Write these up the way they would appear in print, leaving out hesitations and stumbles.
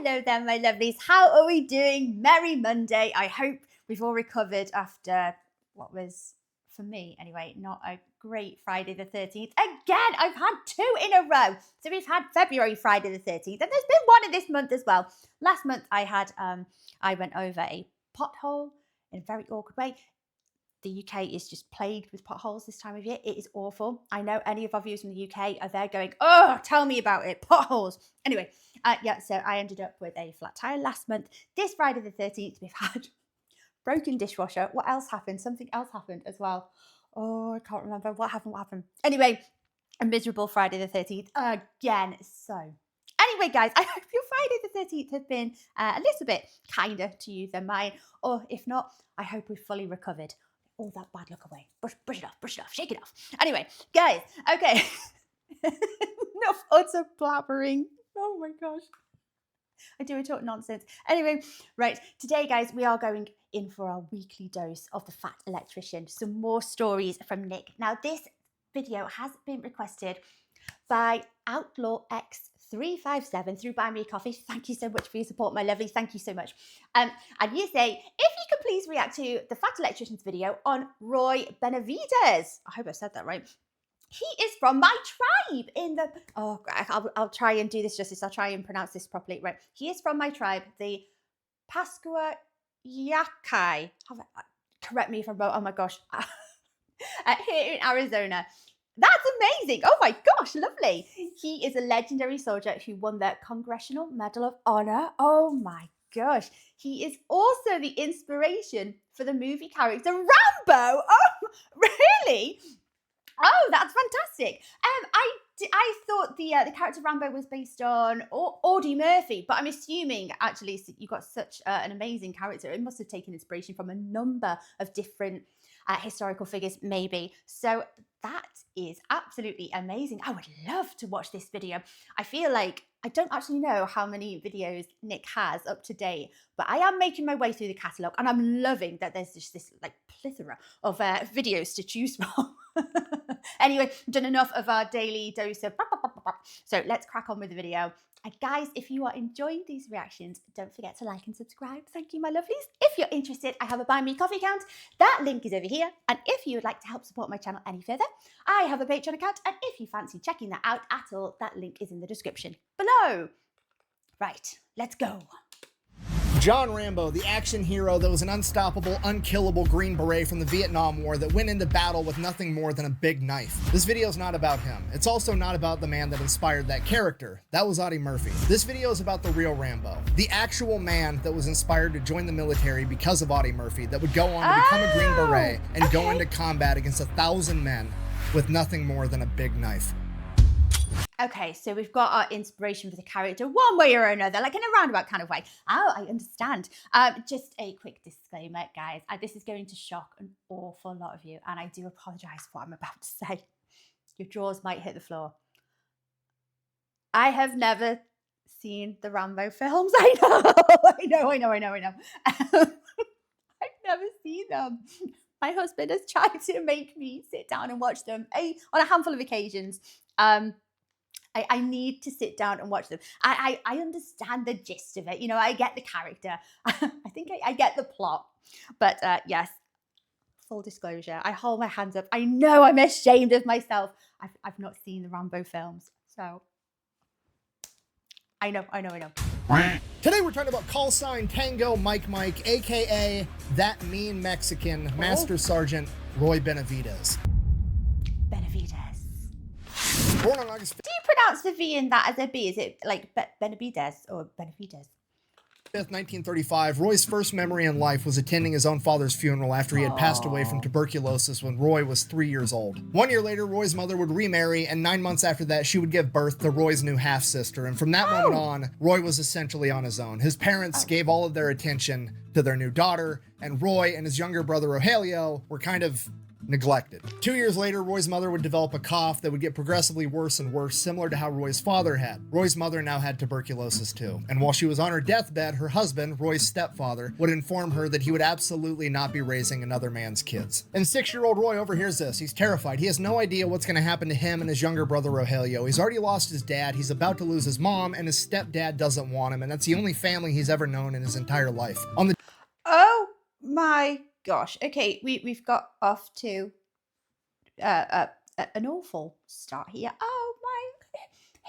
Hello there, my lovelies. How are we doing? Merry Monday. I hope we've all recovered after what was, for me anyway, not a great Friday the 13th. Again, I've had 2 in a row. So we've had February Friday the 13th, and there's been one in this month as well. Last month I had, I went over a pothole in a very awkward way. The UK is just plagued with potholes this time of year. It is awful. I know any of our viewers from the UK are there going, oh, tell me about it, potholes. Anyway, so I ended up with a flat tire last month. This Friday the 13th, we've had broken dishwasher. What else happened? Something else happened as well. Oh, I can't remember. What happened? Anyway, a miserable Friday the 13th again. So anyway, guys, I hope your Friday the 13th has been a little bit kinder to you than mine. Or if not, I hope we've fully recovered. All that bad luck away. Brush it off, shake it off. Anyway, guys, okay. Enough utter blabbering. Oh my gosh. I do talk nonsense. Anyway, right, today, guys, we are going in for our weekly dose of the Fat Electrician. Some more stories from Nick. Now, this video has been requested by Outlaw X357 through Buy Me a Coffee. Thank you so much for your support, my lovely. Thank you so much. And you say, if you could please react to the Fat Electrician's video on Roy Benavidez. I hope I said that right. He is from my tribe in the, oh, I'll try and do this justice. I'll try and pronounce this properly. Right. He is from my tribe, the Pascua Yakai. Correct me if I'm wrong. Oh my gosh. Here in Arizona. That's amazing. Oh my gosh, lovely. He is a legendary soldier who won the Congressional Medal of Honor. Oh my gosh. He is also the inspiration for the movie character Rambo. Oh, really? Oh, that's fantastic. I thought the character Rambo was based on Audie Murphy, but I'm assuming actually you got such an amazing character. It must have taken inspiration from a number of different historical figures, maybe. So that is absolutely amazing. I would love to watch this video. I feel like I don't actually know how many videos Nick has up to date, but I am making my way through the catalogue, and I'm loving that there's just this like plethora of videos to choose from. Anyway, done enough of our daily dose of so let's crack on with the video. And guys, if you are enjoying these reactions, don't forget to like and subscribe. Thank you, my lovelies. If you're interested, I have a Buy Me Coffee account. That link is over here. And if you would like to help support my channel any further, I have a Patreon account. And if you fancy checking that out at all, that link is in the description below. Right, let's go. John Rambo, the action hero that was an unstoppable, unkillable Green Beret from the Vietnam War that went into battle with nothing more than a big knife. This video is not about him. It's also not about the man that inspired that character. That was Audie Murphy. This video is about the real Rambo, the actual man that was inspired to join the military because of Audie Murphy, that would go on to become a Green Beret and go into combat against 1,000 men with nothing more than a big knife. Okay, so we've got our inspiration for the character one way or another, like in a roundabout kind of way. Oh, I understand. Just a quick disclaimer, guys. This is going to shock an awful lot of you, and I do apologise for what I'm about to say. Your jaws might hit the floor. I have never seen the Rambo films. I know. I've never seen them. My husband has tried to make me sit down and watch them on a handful of occasions. I need to sit down and watch them. I understand the gist of it. You know, I get the character. I think I get the plot. But yes, full disclosure, I hold my hands up. I know I'm ashamed of myself. I've not seen the Rambo films. So I know. Today we're talking about Call Sign Tango Mike, aka that mean Mexican Master Sergeant Roy Benavidez. Born on August 5th. Do you pronounce the V in that as a B? Is it like Benavidez or Benavidez? 5th, 1935, Roy's first memory in life was attending his own father's funeral after he had passed away from tuberculosis when Roy was 3 years old. 1 year later, Roy's mother would remarry, and 9 months after that, she would give birth to Roy's new half-sister. And from that moment on, Roy was essentially on his own. His parents gave all of their attention to their new daughter, and Roy and his younger brother, Rogelio, were kind of neglected. 2 years later, Roy's mother would develop a cough that would get progressively worse and worse, similar to how Roy's father had. Roy's mother now had tuberculosis too. And while she was on her deathbed, her husband, Roy's stepfather, would inform her that he would absolutely not be raising another man's kids. And 6-year-old Roy overhears this. He's terrified. He has no idea what's going to happen to him and his younger brother, Rogelio. He's already lost his dad. He's about to lose his mom, and his stepdad doesn't want him. And that's the only family he's ever known in his entire life. Oh my gosh. Okay, we've got off to an awful start here. Oh my,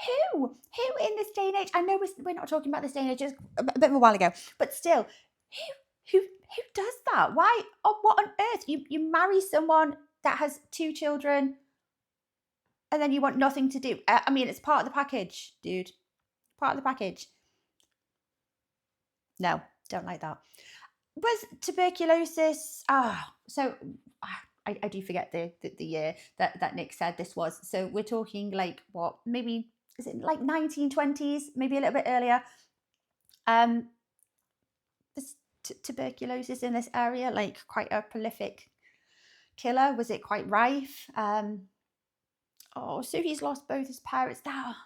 who in this day and age? I know we're not talking about this day and age, just a bit of a while ago, but still, who does that? Why? Oh, what on earth? You marry someone that has 2 children, and then you want nothing to do. I mean, it's part of the package, dude. Part of the package. No, don't like that. Was tuberculosis? So I do forget the year that Nick said this was. So we're talking like what? Maybe is it like 1920s? Maybe a little bit earlier. Was tuberculosis in this area like quite a prolific killer? Was it quite rife? So he's lost both his parents now.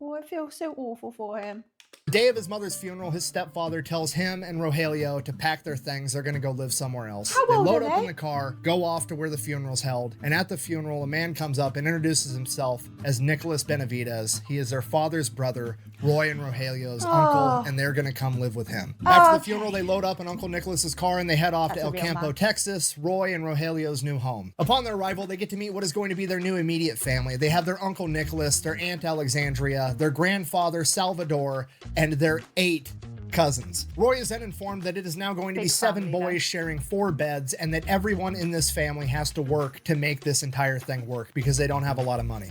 Oh, I feel so awful for him. The day of his mother's funeral, his stepfather tells him and Rogelio to pack their things. They're going to go live somewhere else. How old they load are up they? in the car, go off to where the funeral's held, and at the funeral, a man comes up and introduces himself as Nicholas Benavidez. He is their father's brother, Roy and Rogelio's uncle, and they're going to come live with him. After the funeral, they load up in Uncle Nicholas's car and they head off to El Campo, Texas, Roy and Rogelio's new home. Upon their arrival, they get to meet what is going to be their new immediate family. They have their Uncle Nicholas, their Aunt Alexandria, their grandfather Salvador, and their 8 cousins. Roy is then informed that it is now going to be 7 boys sharing 4 beds, and that everyone in this family has to work to make this entire thing work because they don't have a lot of money.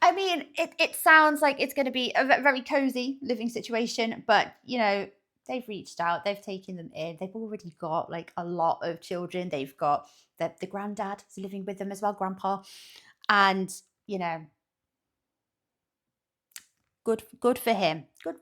I mean, it sounds like it's going to be a very cozy living situation, but you know, they've reached out, they've taken them in, they've already got like a lot of children. They've got the granddad is living with them as well, grandpa, and you know, good for him. Good.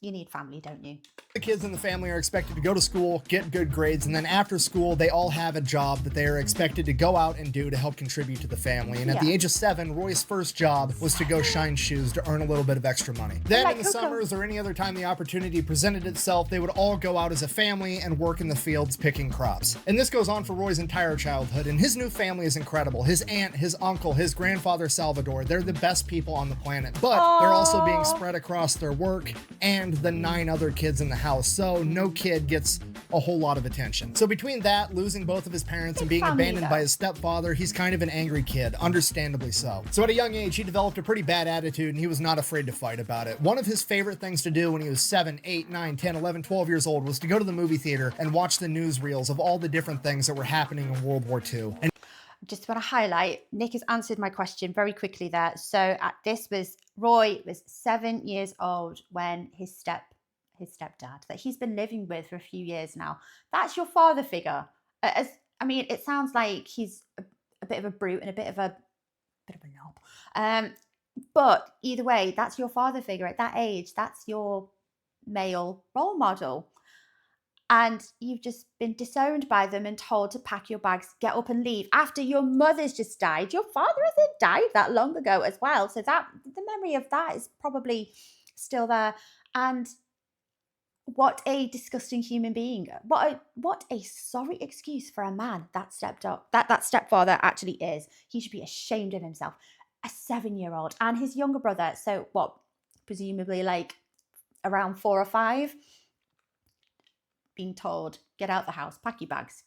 You need family, don't you? The kids in the family are expected to go to school, get good grades, and then after school, they all have a job that they are expected to go out and do to help contribute to the family. And at the age of 7, Roy's first job was to go shine shoes to earn a little bit of extra money. Then in the summers or any other time the opportunity presented itself, they would all go out as a family and work in the fields picking crops. And this goes on for Roy's entire childhood, and his new family is incredible. His aunt, his uncle, his grandfather Salvador, they're the best people on the planet, but they're also being spread across their work and the 9 other kids in the house, so no kid gets a whole lot of attention. So between that, losing both of his parents, and being abandoned by his stepfather, he's kind of an angry kid, understandably so. So at a young age, he developed a pretty bad attitude, and he was not afraid to fight about it. One of his favorite things to do when he was 7, 8, 9, 10, 11, 12 years old was to go to the movie theater and watch the newsreels of all the different things that were happening in World War II. And just want to highlight, Nick has answered my question very quickly there. So Roy was 7 years old when his stepdad that he's been living with for a few years now. That's your father figure. It sounds like he's a bit of a brute and a bit of a knob. But either way, that's your father figure at that age. That's your male role model. And you've just been disowned by them and told to pack your bags, get up and leave after your mother's just died. Your father hasn't died that long ago as well. So that the memory of that is probably still there. And what a disgusting human being. What a sorry excuse for a man that stepfather actually is. He should be ashamed of himself. A 7-year-old and his younger brother, so what, presumably like around 4 or 5, being told, get out the house, pack your bags.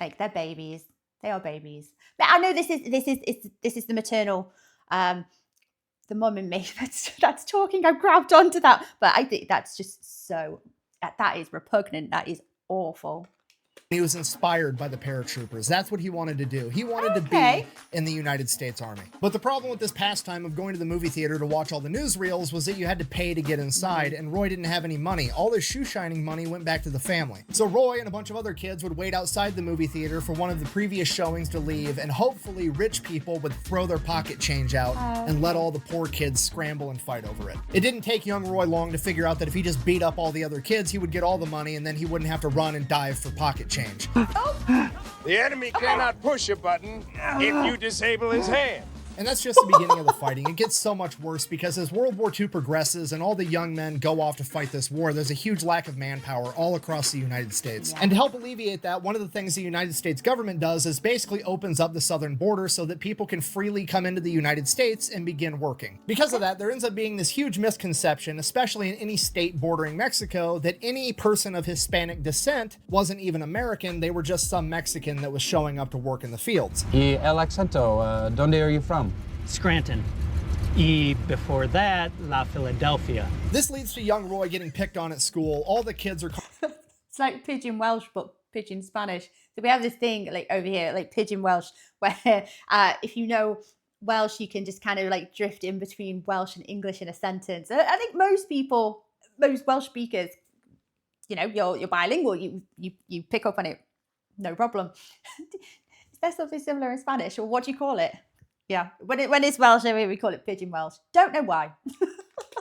Like, they're babies. They are babies. But I know this is the maternal the mum in me that's talking. I've grabbed onto that, but I think that's just that is repugnant. That is awful. He was inspired by the paratroopers. That's what he wanted to do. He wanted to be in the United States Army. But the problem with this pastime of going to the movie theater to watch all the newsreels was that you had to pay to get inside, and Roy didn't have any money. All his shoe shining money went back to the family. So Roy and a bunch of other kids would wait outside the movie theater for one of the previous showings to leave, and hopefully rich people would throw their pocket change out and let all the poor kids scramble and fight over it. It didn't take young Roy long to figure out that if he just beat up all the other kids, he would get all the money, and then he wouldn't have to run and dive for pocket change. The enemy cannot push a button if you disable his hand. And that's just the beginning of the fighting. It gets so much worse because as World War II progresses and all the young men go off to fight this war, there's a huge lack of manpower all across the United States. Yeah. And to help alleviate that, one of the things the United States government does is basically opens up the southern border so that people can freely come into the United States and begin working. Because of that, there ends up being this huge misconception, especially in any state bordering Mexico, that any person of Hispanic descent wasn't even American. They were just some Mexican that was showing up to work in the fields. Y el acento, ¿dónde are you from? Scranton. Before that, La Philadelphia. This leads to young Roy getting picked on at school. All the kids are... It's like Pidgin Welsh, but Pidgin Spanish. So we have this thing like over here, like Pidgin Welsh, where if you know Welsh, you can just kind of like drift in between Welsh and English in a sentence. I think most people, most Welsh speakers, you know, you're bilingual. You pick up on it, no problem. Is there something similar in Spanish, or what do you call it? Yeah, when it's Welsh, we call it Pidgin Welsh. Don't know why.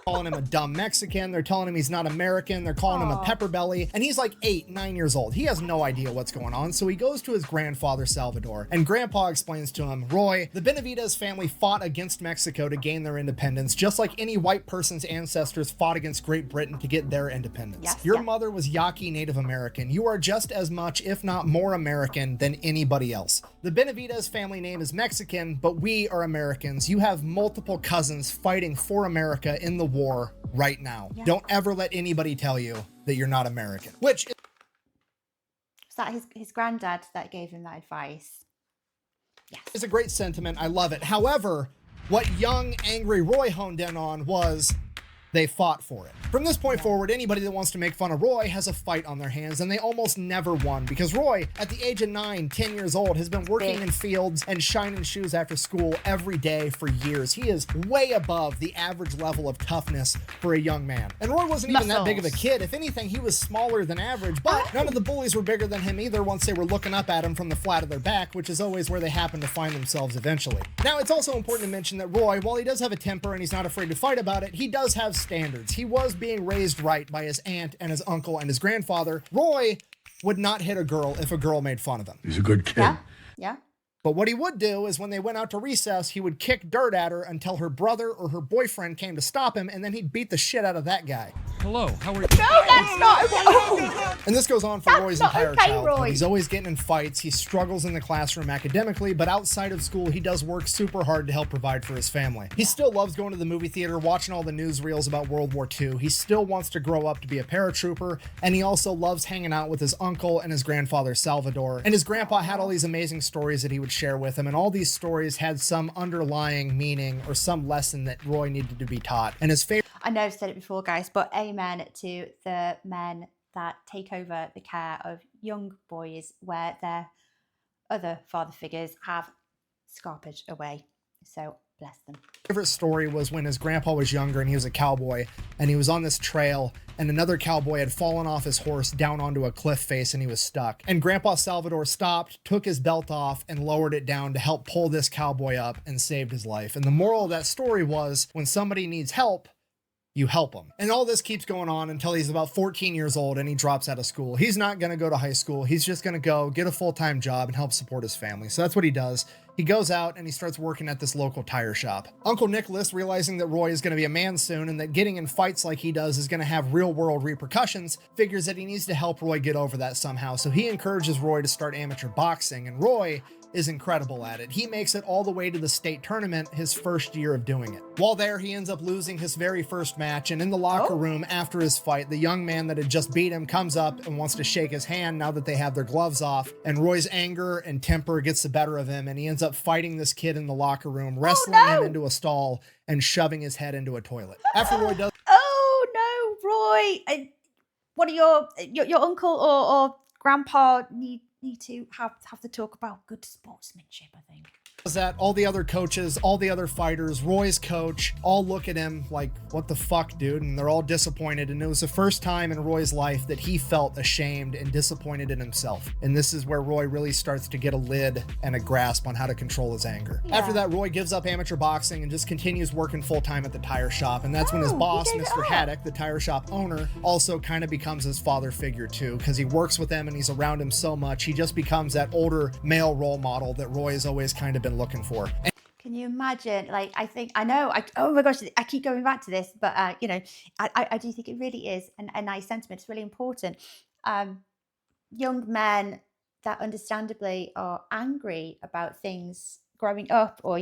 Calling him a dumb Mexican. They're telling him he's not American. They're calling him a pepper belly. And he's like 8, 9 years old. He has no idea what's going on. So he goes to his grandfather, Salvador. And Grandpa explains to him, Roy, the Benavidez family fought against Mexico to gain their independence, just like any white person's ancestors fought against Great Britain to get their independence. Yes, Your mother was Yaqui Native American. You are just as much, if not more American than anybody else. The Benavidez family name is Mexican, but we are Americans. You have multiple cousins fighting for America in the war right now. Yeah. Don't ever let anybody tell you that you're not American. Which is that his granddad that gave him that advice? Yes. It's a great sentiment. I love it. However, what young, angry Roy honed in on was they fought for it. From this point forward, anybody that wants to make fun of Roy has a fight on their hands, and they almost never won because Roy, at the age of 9, 10 years old, has been working in fields and shining shoes after school every day for years. He is way above the average level of toughness for a young man. And Roy wasn't even that big of a kid. If anything, he was smaller than average, but none of the bullies were bigger than him either once they were looking up at him from the flat of their back, which is always where they happen to find themselves eventually. Now, it's also important to mention that Roy, while he does have a temper and he's not afraid to fight about it, he does have standards. He was being raised right by his aunt and his uncle and his grandfather. Roy would not hit a girl if a girl made fun of him. He's a good kid. Yeah. Yeah. But what he would do is when they went out to recess, he would kick dirt at her until her brother or her boyfriend came to stop him, and then he'd beat the shit out of that guy. Hello, how are you? No, that's not. And this goes on for Roy's entire childhood. Roy. He's always getting in fights. He struggles in the classroom academically, but outside of school, he does work super hard to help provide for his family. He still loves going to the movie theater, watching all the newsreels about World War II. He still wants to grow up to be a paratrooper, and he also loves hanging out with his uncle and his grandfather, Salvador. And his grandpa had all these amazing stories that he would share with him, and all these stories had some underlying meaning or some lesson that Roy needed to be taught. And his favorite... I know I've said it before, guys, but amen to the men that take over the care of young boys where their other father figures have scarpered away. So bless them. Favorite story was when his grandpa was younger and he was a cowboy, and he was on this trail and another cowboy had fallen off his horse down onto a cliff face and he was stuck. And Grandpa Salvador stopped, took his belt off, and lowered it down to help pull this cowboy up and saved his life. And the moral of that story was when somebody needs help, you help him. And all this keeps going on until he's about 14 years old and he drops out of school. He's not going to go to high school. He's just going to go get a full-time job and help support his family. So that's what he does. He goes out and he starts working at this local tire shop. Uncle Nicholas, realizing that Roy is going to be a man soon and that getting in fights like he does is going to have real-world repercussions, figures that he needs to help Roy get over that somehow. So he encourages Roy to start amateur boxing, and Roy is incredible at it. He makes it all the way to the state tournament his first year of doing it. While there, he ends up losing his very first match, and in the locker room after his fight, the young man that had just beat him comes up and wants to shake his hand now that they have their gloves off, and Roy's anger and temper gets the better of him, and he ends up fighting this kid in the locker room, wrestling him into a stall and shoving his head into a toilet. After Roy does... Oh no, Roy! What are your uncle or Grandpa need to have to talk about good sportsmanship, I think. Is that all the other coaches, all the other fighters, Roy's coach, all look at him like, what the fuck, dude? And they're all disappointed. And it was the first time in Roy's life that he felt ashamed and disappointed in himself. And this is where Roy really starts to get a lid and a grasp on how to control his anger. Yeah. After that, Roy gives up amateur boxing and just continues working full-time at the tire shop. And that's when his boss, Mr. Haddock, the tire shop owner, also kind of becomes his father figure too, because he works with him and he's around him so much. He just becomes that older male role model that Roy has always kind of been looking for. Can you imagine? Like, oh my gosh, I keep going back to this, but I do think it really is a nice sentiment. It's really important. Young men that understandably are angry about things growing up, or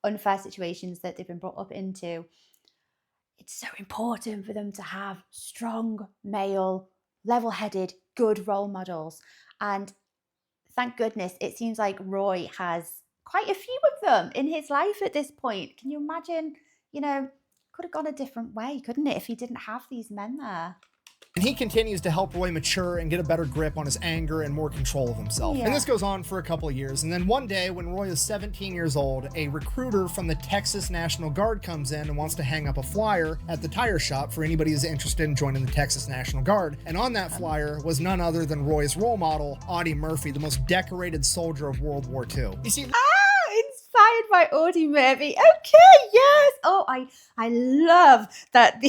unfair situations that they've been brought up into. It's so important for them to have strong, male, level-headed, good role models. And thank goodness, it seems like Roy has quite a few of them in his life at this point. Can you imagine, could have gone a different way, couldn't it, if he didn't have these men there? And he continues to help Roy mature and get a better grip on his anger and more control of himself. Yeah. And this goes on for a couple of years. And then one day when Roy is 17 years old, a recruiter from the Texas National Guard comes in and wants to hang up a flyer at the tire shop for anybody who's interested in joining the Texas National Guard. And on that flyer was none other than Roy's role model, Audie Murphy, the most decorated soldier of World War II. You see, Inspired by Audie Murphy. Okay, yes. Oh, I love that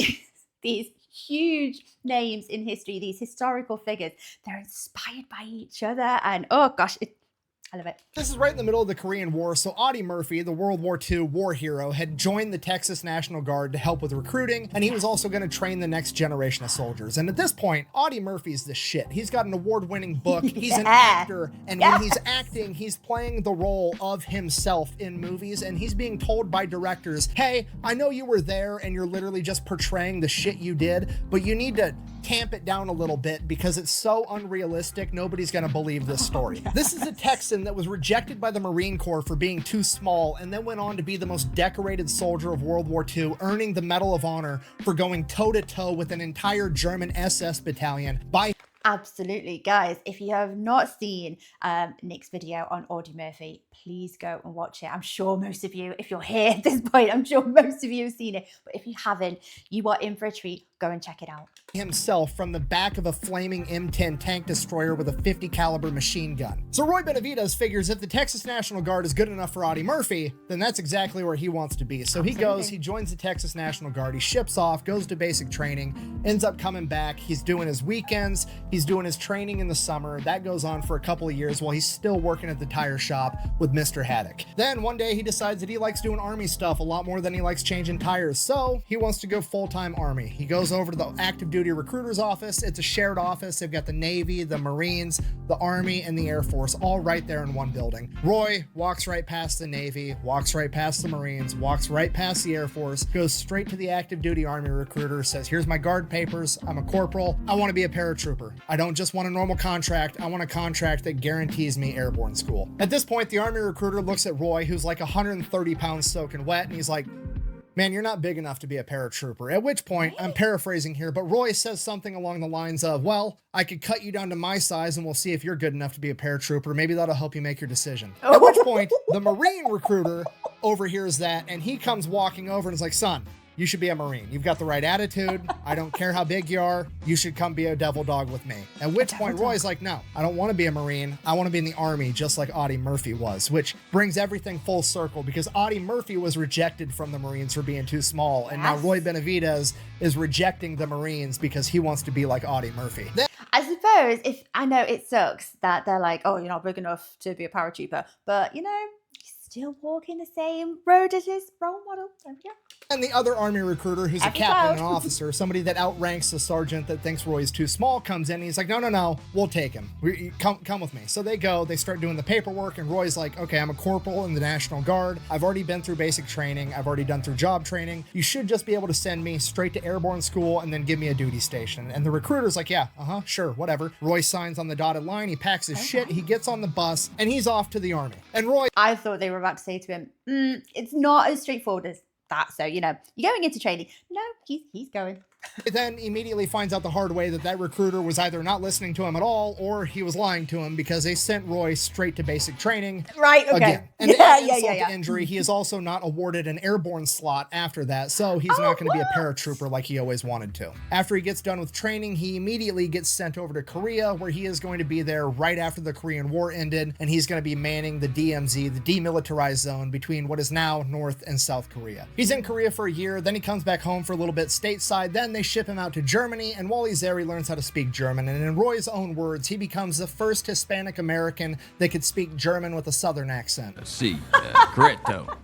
these huge names in history, these historical figures, they're inspired by each other. And oh gosh, I love it. This is right in the middle of the Korean War, so Audie Murphy, the World War II war hero, had joined the Texas National Guard to help with recruiting, and he was also going to train the next generation of soldiers. And at this point, Audie Murphy's the shit. He's got an award-winning book, he's an actor, and when he's acting, he's playing the role of himself in movies, and he's being told by directors, hey, I know you were there and you're literally just portraying the shit you did, but you need to tamp it down a little bit because it's so unrealistic, nobody's gonna believe this story. This is a Texan that was rejected by the Marine Corps for being too small and then went on to be the most decorated soldier of World War II, earning the Medal of Honor for going toe-to-toe with an entire German SS battalion by... Absolutely, guys. If you have not seen Nick's video on Audie Murphy, please go and watch it. I'm sure most of you, if you're here at this point, I'm sure most of you have seen it. But if you haven't, you are in for a treat. Go and check it out. Himself from the back of a flaming M10 tank destroyer with a 50 caliber machine gun. So Roy Benavidez figures if the Texas National Guard is good enough for Audie Murphy, then that's exactly where he wants to be. So he goes, he joins the Texas National Guard, he ships off, goes to basic training, ends up coming back. He's doing his weekends, he's doing his training in the summer. That goes on for a couple of years while he's still working at the tire shop with Mr. Haddock. Then one day he decides that he likes doing Army stuff a lot more than he likes changing tires. So he wants to go full-time Army. He goes over to the active duty recruiter's office. It's a shared office. They've got the Navy, the Marines, the Army, and the Air Force all right there in one building. Roy walks right past the Navy, walks right past the Marines, walks right past the Air Force, goes straight to the active duty Army recruiter, says, here's my guard papers. I'm a corporal. I want to be a paratrooper. I don't just want a normal contract. I want a contract that guarantees me airborne school. At this point, the Army recruiter looks at Roy, who's like 130 pounds soaking wet, and he's like, man, you're not big enough to be a paratrooper. At which point, I'm paraphrasing here, but Roy says something along the lines of, well, I could cut you down to my size and we'll see if you're good enough to be a paratrooper. Maybe that'll help you make your decision. At which point, the Marine recruiter overhears that and he comes walking over and is like, son, you should be a Marine. You've got the right attitude. I don't care how big you are. You should come be a devil dog with me. At which point Roy's like, no, I don't want to be a Marine. I want to be in the Army just like Audie Murphy was, which brings everything full circle because Audie Murphy was rejected from the Marines for being too small. And now Roy Benavidez is rejecting the Marines because he wants to be like Audie Murphy. I suppose if I know it sucks that they're like, oh, you're not big enough to be a paratrooper, but still walking the same road as his role model. So, yeah. And the other Army recruiter, who's a captain, an officer, somebody that outranks the sergeant that thinks Roy's too small, comes in and he's like, no, we'll take him. Come with me. So they go, they start doing the paperwork, and Roy's like, okay, I'm a corporal in the National Guard. I've already been through basic training. I've already done through job training. You should just be able to send me straight to airborne school and then give me a duty station. And the recruiter's like, yeah, sure, whatever. Roy signs on the dotted line. He packs his shit. He gets on the bus and he's off to the Army. And Roy... I thought they were about to say to him, it's not as straightforward as that. So, you're going into training. No, he's going. He then immediately finds out the hard way that recruiter was either not listening to him at all or he was lying to him because they sent Roy straight to basic training. Right, okay. Again. And to add insult to injury, he is also not awarded an airborne slot after that, so he's not going to be a paratrooper like he always wanted to. After he gets done with training, he immediately gets sent over to Korea, where he is going to be there right after the Korean War ended, and he's going to be manning the DMZ, the demilitarized zone between what is now North and South Korea. He's in Korea for a year, then he comes back home for a little bit stateside, then they ship him out to Germany, and while he's there, he learns how to speak German, and in Roy's own words, he becomes the first Hispanic American that could speak German with a Southern accent. See, correcto.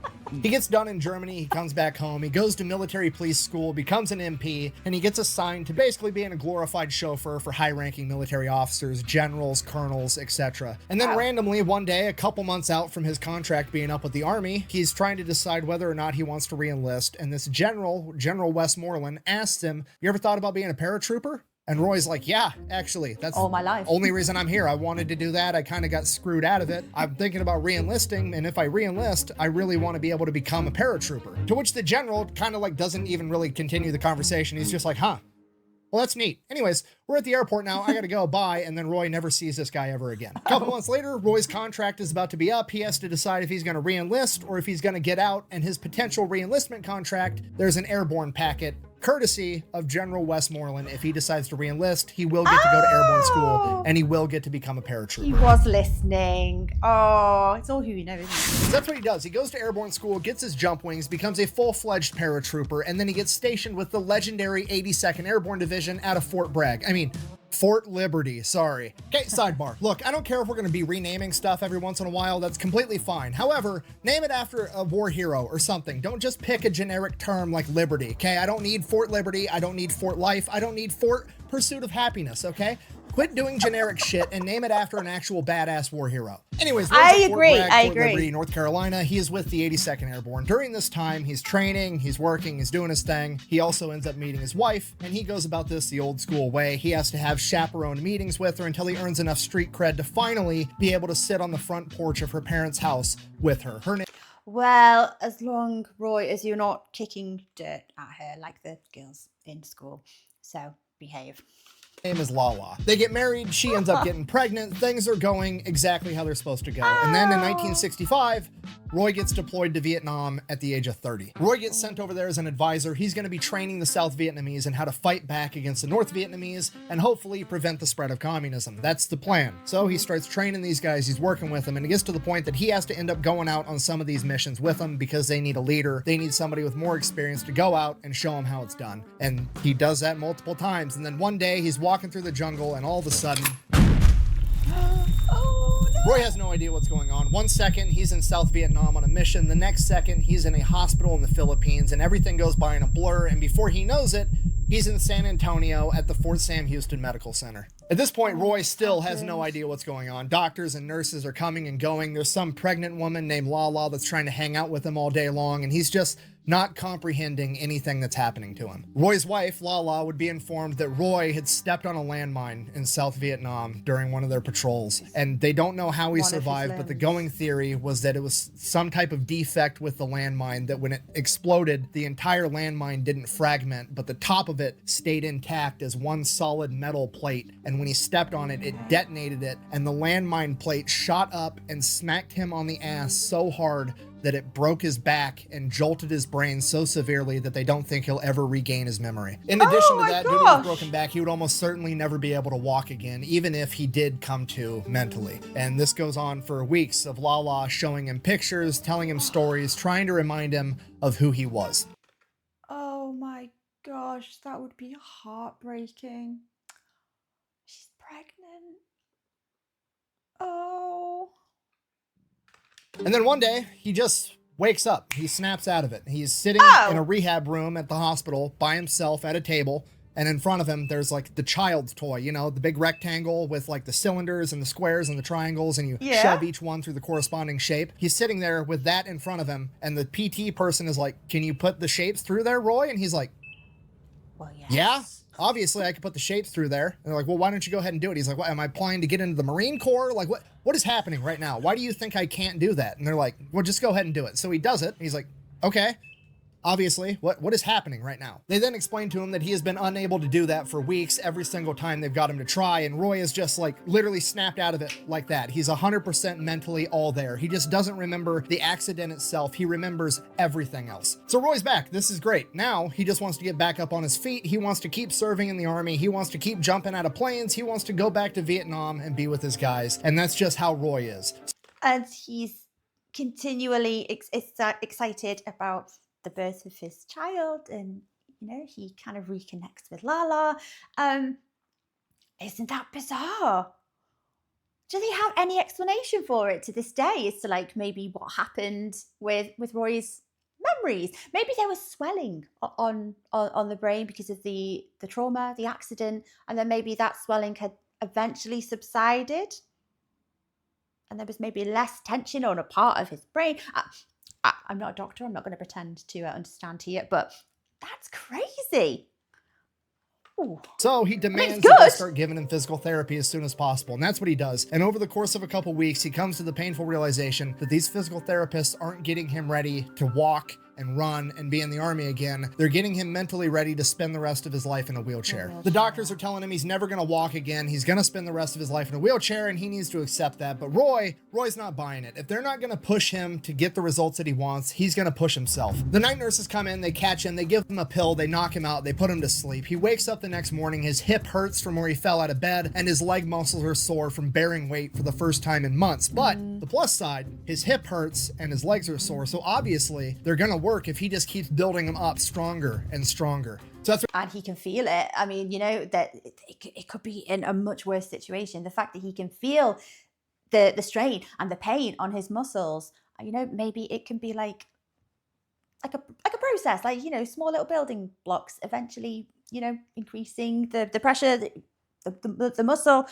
He gets done in Germany, he comes back home, he goes to military police school, becomes an MP, and he gets assigned to basically being a glorified chauffeur for high-ranking military officers, generals, colonels, etc. And then randomly, one day, a couple months out from his contract being up with the Army, he's trying to decide whether or not he wants to re-enlist, and this General Westmoreland, asks him, "You ever thought about being a paratrooper?" And Roy's like, "Yeah, actually, that's all my life. Only reason I'm here. I wanted to do that. I kind of got screwed out of it. I'm thinking about re-enlisting, and if I re-enlist, I really want to be able to become a paratrooper." To which the general kind of like doesn't even really continue the conversation. He's just like, "Huh. Well, that's neat." Anyways, we're at the airport now. I gotta go. Bye. And then Roy never sees this guy ever again. A couple months later, Roy's contract is about to be up. He has to decide if he's gonna re-enlist or if he's gonna get out. And his potential re-enlistment contract, there's an airborne packet courtesy of General Westmoreland. If he decides to re-enlist, he will get to go to airborne school and he will get to become a paratrooper. He was listening. Oh, it's all who you know, isn't it? So that's what he does. He goes to airborne school, gets his jump wings, becomes a full-fledged paratrooper, and then he gets stationed with the legendary 82nd Airborne Division out of Fort Liberty, sorry. Okay, sidebar. Look, I don't care if we're going to be renaming stuff every once in a while. That's completely fine. However, name it after a war hero or something. Don't just pick a generic term like Liberty, okay? I don't need Fort Liberty. I don't need Fort Life. I don't need Fort Pursuit of Happiness, okay? Quit doing generic shit and name it after an actual badass war hero. Anyways, I agree. I Fort agree. Liberty, North Carolina. He is with the 82nd Airborne. During this time, he's training, he's working, he's doing his thing. He also ends up meeting his wife, and he goes about this the old school way. He has to have chaperone meetings with her until he earns enough street cred to finally be able to sit on the front porch of her parents' house with her. Her name. Well, as long, Roy, as you're not kicking dirt at her like the girls in school. So behave. Name is Lala. They get married, she ends up getting pregnant, things are going exactly how they're supposed to go. And then in 1965, Roy gets deployed to Vietnam at the age of 30. Roy gets sent over there as an advisor. He's going to be training the South Vietnamese in how to fight back against the North Vietnamese and hopefully prevent the spread of communism. That's the plan. So he starts training these guys, he's working with them, and it gets to the point that he has to end up going out on some of these missions with them because they need a leader. They need somebody with more experience to go out and show them how it's done. And he does that multiple times. And then one day he's walking through the jungle and all of a sudden, Roy has no idea what's going on. 1 second, he's in South Vietnam on a mission. The next second, he's in a hospital in the Philippines, and everything goes by in a blur. And before he knows it, he's in San Antonio at the Fort Sam Houston Medical Center. At this point, Roy still has no idea what's going on. Doctors and nurses are coming and going. There's some pregnant woman named Lala that's trying to hang out with him all day long, and he's just not comprehending anything that's happening to him. Roy's wife, Lala, would be informed that Roy had stepped on a landmine in South Vietnam during one of their patrols, and they don't know how he survived, but the going theory was that it was some type of defect with the landmine, that when it exploded, the entire landmine didn't fragment, but the top of it stayed intact as one solid metal plate, and when he stepped on it, it detonated it, and the landmine plate shot up and smacked him on the ass so hard that it broke his back and jolted his brain so severely that they don't think he'll ever regain his memory. In addition to that, due to his broken back, he would almost certainly never be able to walk again, even if he did come to mentally. And this goes on for weeks of Lala showing him pictures, telling him stories, trying to remind him of who he was. Oh my gosh, that would be heartbreaking. She's pregnant. Oh. And then one day, he just wakes up. He snaps out of it. He's sitting in a rehab room at the hospital by himself at a table. And in front of him, there's like the child's toy, you know, the big rectangle with like the cylinders and the squares and the triangles, and you shove each one through the corresponding shape. He's sitting there with that in front of him. And the PT person is like, "Can you put the shapes through there, Roy?" And he's like, Well, yes. "Yeah. Obviously, I could put the shapes through there." And they're like, "Well, why don't you go ahead and do it?" He's like, "What, am I applying to get into the Marine Corps? Like, what is happening right now? Why do you think I can't do that?" And they're like, "Well, just go ahead and do it." So he does it. And he's like, "Okay." Obviously, what is happening right now? They then explain to him that he has been unable to do that for weeks every single time they've got him to try, and Roy is just like literally snapped out of it like that. He's 100% mentally all there. He just doesn't remember the accident itself. He remembers everything else. So Roy's back. This is great. Now he just wants to get back up on his feet. He wants to keep serving in the army. He wants to keep jumping out of planes. He wants to go back to Vietnam and be with his guys. And that's just how Roy is. And he's continually excited about the birth of his child, and he kind of reconnects with Lala. Isn't that bizarre? Do they have any explanation for it to this day as to like maybe what happened with Roy's memories? Maybe there was swelling on the brain because of the trauma, the accident, and then maybe that swelling had eventually subsided, and there was maybe less tension on a part of his brain. I'm not a doctor. I'm not going to pretend to understand here, but that's crazy. Ooh. So he demands that they start giving him physical therapy as soon as possible, and that's what he does. And over the course of a couple weeks, he comes to the painful realization that these physical therapists aren't getting him ready to walk and run and be in the army again. They're getting him mentally ready to spend the rest of his life in a wheelchair. The doctors are telling him he's never going to walk again. He's going to spend the rest of his life in a wheelchair, and he needs to accept that. But Roy's not buying it. If they're not going to push him to get the results that he wants, he's going to push himself. The night nurses come in, they catch him, they give him a pill, they knock him out, they put him to sleep. He wakes up the next morning, his hip hurts from where he fell out of bed, and his leg muscles are sore from bearing weight for the first time in months. But the plus side, his hip hurts and his legs are sore, so obviously they're going to work if he just keeps building him up stronger and stronger. So that's and he can feel it. I mean, that it could be in a much worse situation. The fact that he can feel the strain and the pain on his muscles, maybe it can be like a process, like, small little building blocks, eventually, increasing the pressure, the muscle.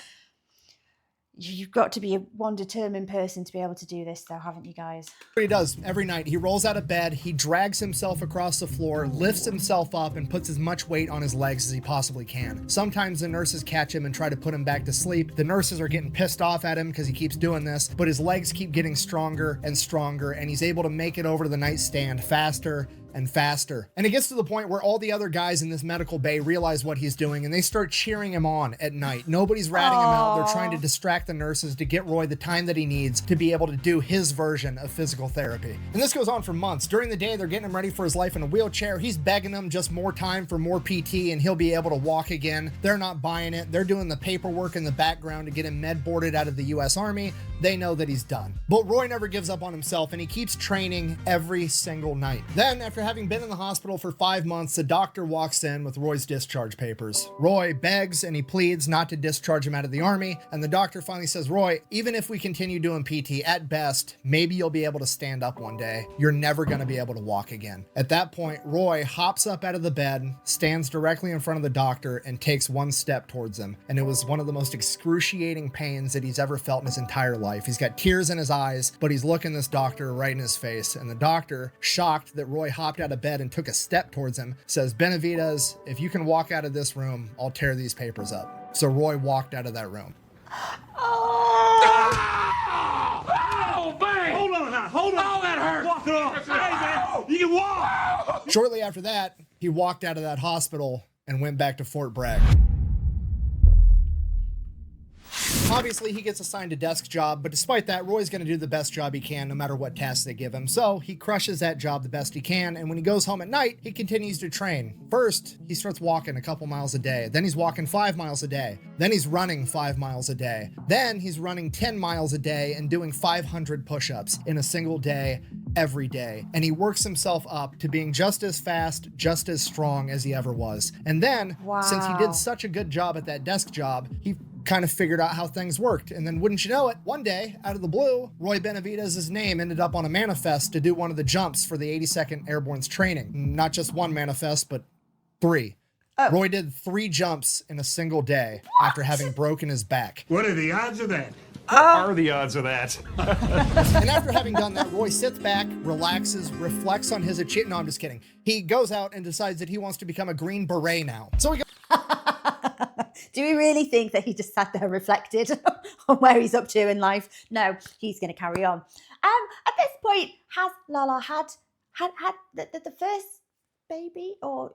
You've got to be one determined person to be able to do this, though, haven't you guys? He does every night. He rolls out of bed, he drags himself across the floor, lifts himself up, and puts as much weight on his legs as he possibly can. Sometimes the nurses catch him and try to put him back to sleep. The nurses are getting pissed off at him because he keeps doing this, but his legs keep getting stronger and stronger, and he's able to make it over to the nightstand faster and faster. And it gets to the point where all the other guys in this medical bay realize what he's doing, and they start cheering him on at night. Nobody's ratting him out. They're trying to distract the nurses to get Roy the time that he needs to be able to do his version of physical therapy. And this goes on for months. During the day, they're getting him ready for his life in a wheelchair. He's begging them just more time for more PT and he'll be able to walk again. They're not buying it. They're doing the paperwork in the background to get him med boarded out of the US Army. They know that he's done. But Roy never gives up on himself, and he keeps training every single night. Then, after having been in the hospital for 5 months, the doctor walks in with Roy's discharge papers. Roy begs and he pleads not to discharge him out of the army, and the doctor finally says, Roy, even if we continue doing PT, at best, maybe you'll be able to stand up one day. You're never going to be able to walk again. At that point, Roy hops up out of the bed, stands directly in front of the doctor, and takes one step towards him. And it was one of the most excruciating pains that he's ever felt in his entire life. He's got tears in his eyes, but he's looking this doctor right in his face. And the doctor, shocked that Roy hopped out of bed and took a step towards him, says, Benavidez, if you can walk out of this room, I'll tear these papers up. So Roy walked out of that room. Oh, bang! Hold on now, hold on. Oh, that hurt. Walk it off. Hey, man, you can walk. Shortly after that, he walked out of that hospital and went back to Fort Bragg. Obviously, he gets assigned a desk job, but despite that, Roy's going to do the best job he can no matter what tasks they give him. So he crushes that job the best he can, and when he goes home at night, he continues to train. First, he starts walking a couple miles a day. Then he's walking 5 miles a day. Then he's running 5 miles a day. Then he's running 10 miles a day and doing 500 push-ups in a single day, every day. And he works himself up to being just as fast, just as strong as he ever was. And then, since he did such a good job at that desk job, he kind of figured out how things worked. And then wouldn't you know it, one day, out of the blue, Roy Benavidez's name ended up on a manifest to do one of the jumps for the 82nd Airborne's training. Not just one manifest, but 3. Roy did 3 jumps in a single day after having broken his back. What are the odds of that? What are the odds of that? And after having done that, Roy sits back, relaxes, reflects on his achievement. No, I'm just kidding. He goes out and decides that he wants to become a Green Beret now. So he goes. Do we really think that he just sat there reflected on where he's up to in life? No, he's going to carry on. At this point, has Lala had the first baby, or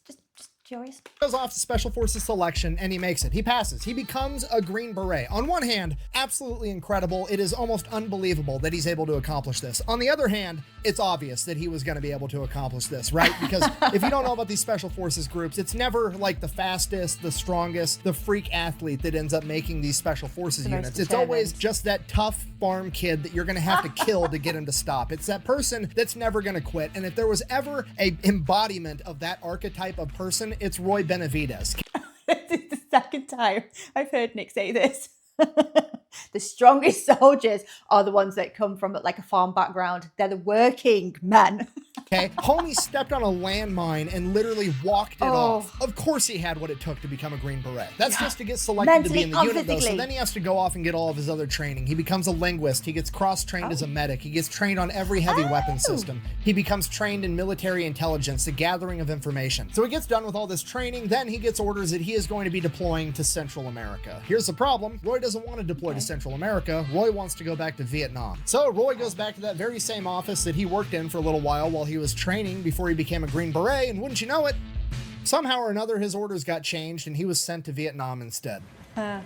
just curious? Goes off to Special Forces selection and he makes it. He passes. He becomes a Green Beret. On one hand, absolutely incredible. It is almost unbelievable that he's able to accomplish this. On the other hand, it's obvious that he was going to be able to accomplish this, right? Because if you don't know about these Special Forces groups, it's never like the fastest, the strongest, the freak athlete that ends up making these Special Forces units. It's always just that tough farm kid that you're going to have to kill to get him to stop. It's that person that's never going to quit. And if there was ever a embodiment of that archetype of person, it's Roy Benavidez. This is the second time I've heard Nick say this. The strongest soldiers are the ones that come from like a farm background. They're the working men. Okay, homie stepped on a landmine and literally walked it off. Of course he had what it took to become a Green Beret. That's just to get selected to be in the unit though, so then he has to go off and get all of his other training. He becomes a linguist, he gets cross-trained as a medic, he gets trained on every heavy weapon system. He becomes trained in military intelligence, the gathering of information. So he gets done with all this training, then he gets orders that he is going to be deploying to Central America. Here's the problem, Roy doesn't want to deploy to Central America, Roy wants to go back to Vietnam. So Roy goes back to that very same office that he worked in for a little while he was training before he became a Green Beret, and wouldn't you know it, somehow or another his orders got changed and he was sent to Vietnam instead. But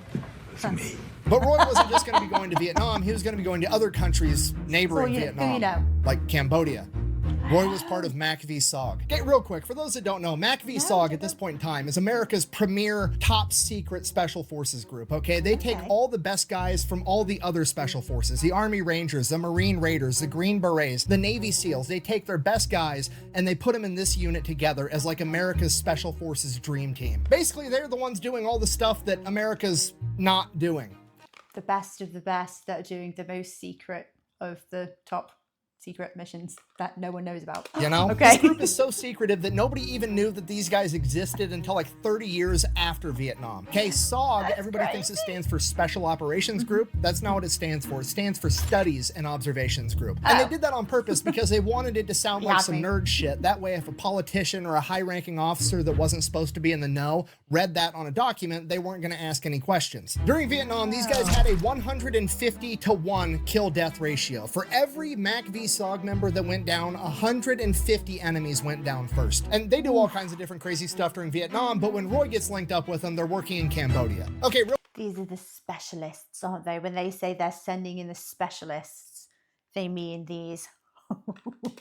Roy wasn't just going to be going to Vietnam, he was going to be going to other countries neighboring Vietnam, like Cambodia. Roy was part of Mac v SOG. Okay, real quick, for those that don't know, Mac v SOG at this point in time is America's premier top secret special forces group, okay? They take all the best guys from all the other special forces, the Army Rangers, the Marine Raiders, the Green Berets, the Navy SEALs. They take their best guys and they put them in this unit together as like America's special forces dream team. Basically, they're the ones doing all the stuff that America's not doing. The best of the best that are doing the most secret of the top secret missions that no one knows about. You know? Okay. This group is so secretive that nobody even knew that these guys existed until like 30 years after Vietnam. Okay, SOG, everybody thinks it stands for Special Operations Group. That's not what it stands for. It stands for Studies and Observations Group. And they did that on purpose because they wanted it to sound like some nerd shit. That way, if a politician or a high-ranking officer that wasn't supposed to be in the know read that on a document, they weren't going to ask any questions. During Vietnam, these guys had a 150-to-1 kill-death ratio. For every Mac v SOG member that went down, 150 enemies went down first. And they do all kinds of different crazy stuff during Vietnam, but when Roy gets linked up with them, they're working in Cambodia. Okay, these are the specialists, aren't they? When they say they're sending in the specialists, they mean these.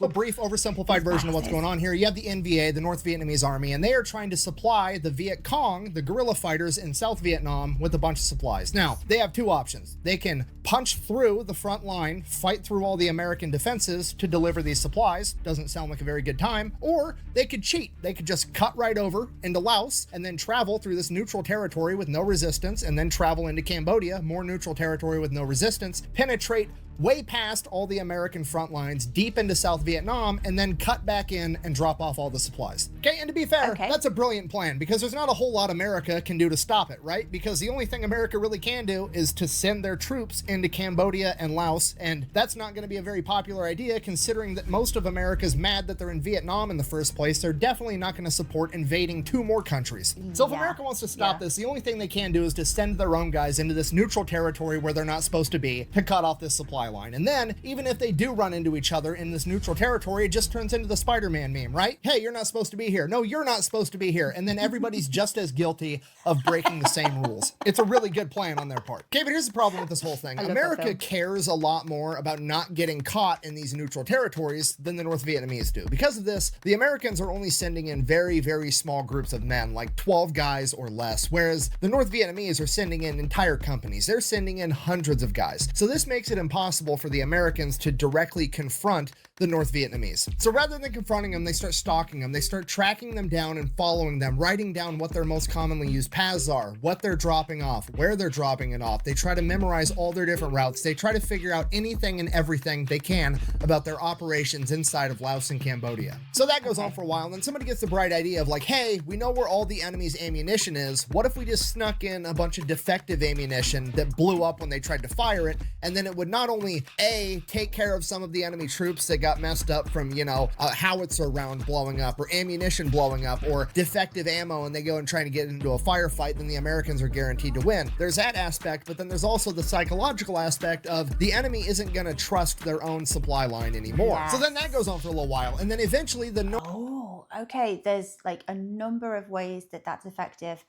A brief oversimplified version of what's going on here. You have the NVA, the North Vietnamese Army, and they are trying to supply the Viet Cong, the guerrilla fighters in South Vietnam, with a bunch of supplies. Now, they have two options. They can punch through the front line, fight through all the American defenses to deliver these supplies. Doesn't sound like a very good time. Or they could cheat. They could just cut right over into Laos and then travel through this neutral territory with no resistance, and then travel into Cambodia, more neutral territory with no resistance, penetrate way past all the American front lines, deep into South Vietnam, and then cut back in and drop off all the supplies. Okay, and to be fair, that's a brilliant plan because there's not a whole lot America can do to stop it, right? Because the only thing America really can do is to send their troops into Cambodia and Laos, and that's not going to be a very popular idea considering that most of America's mad that they're in Vietnam in the first place. They're definitely not going to support invading two more countries. So if America wants to stop this, the only thing they can do is to send their own guys into this neutral territory where they're not supposed to be to cut off this supply line. And then, even if they do run into each other in this neutral territory, it just turns into the Spider-Man meme, right? Hey, you're not supposed to be here. No, you're not supposed to be here. And then everybody's just as guilty of breaking the same rules. It's a really good plan on their part. Okay, but here's the problem with this whole thing. America cares a lot more about not getting caught in these neutral territories than the North Vietnamese do. Because of this, the Americans are only sending in very, very small groups of men, like 12 guys or less, whereas the North Vietnamese are sending in entire companies. They're sending in hundreds of guys. So this makes it impossible for the Americans to directly confront the North Vietnamese. So rather than confronting them, they start stalking them. They start tracking them down and following them, writing down what their most commonly used paths are, what they're dropping off, where they're dropping it off. They try to memorize all their different routes. They try to figure out anything and everything they can about their operations inside of Laos and Cambodia. So that goes on for a while, and then somebody gets the bright idea of like, hey, we know where all the enemy's ammunition is. What if we just snuck in a bunch of defective ammunition that blew up when they tried to fire it, and then it would not only A, take care of some of the enemy troops that got got messed up from, you know, a howitzer round blowing up or ammunition blowing up or defective ammo, and they go and try to get into a firefight, then the Americans are guaranteed to win. There's that aspect, but then there's also the psychological aspect of the enemy isn't going to trust their own supply line anymore. Yes. So then that goes on for a little while, and then eventually the Oh, okay. There's like a number of ways that that's effective.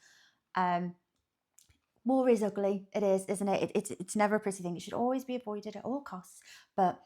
War is ugly. It is, isn't it? It's never a pretty thing. It should always be avoided at all costs. But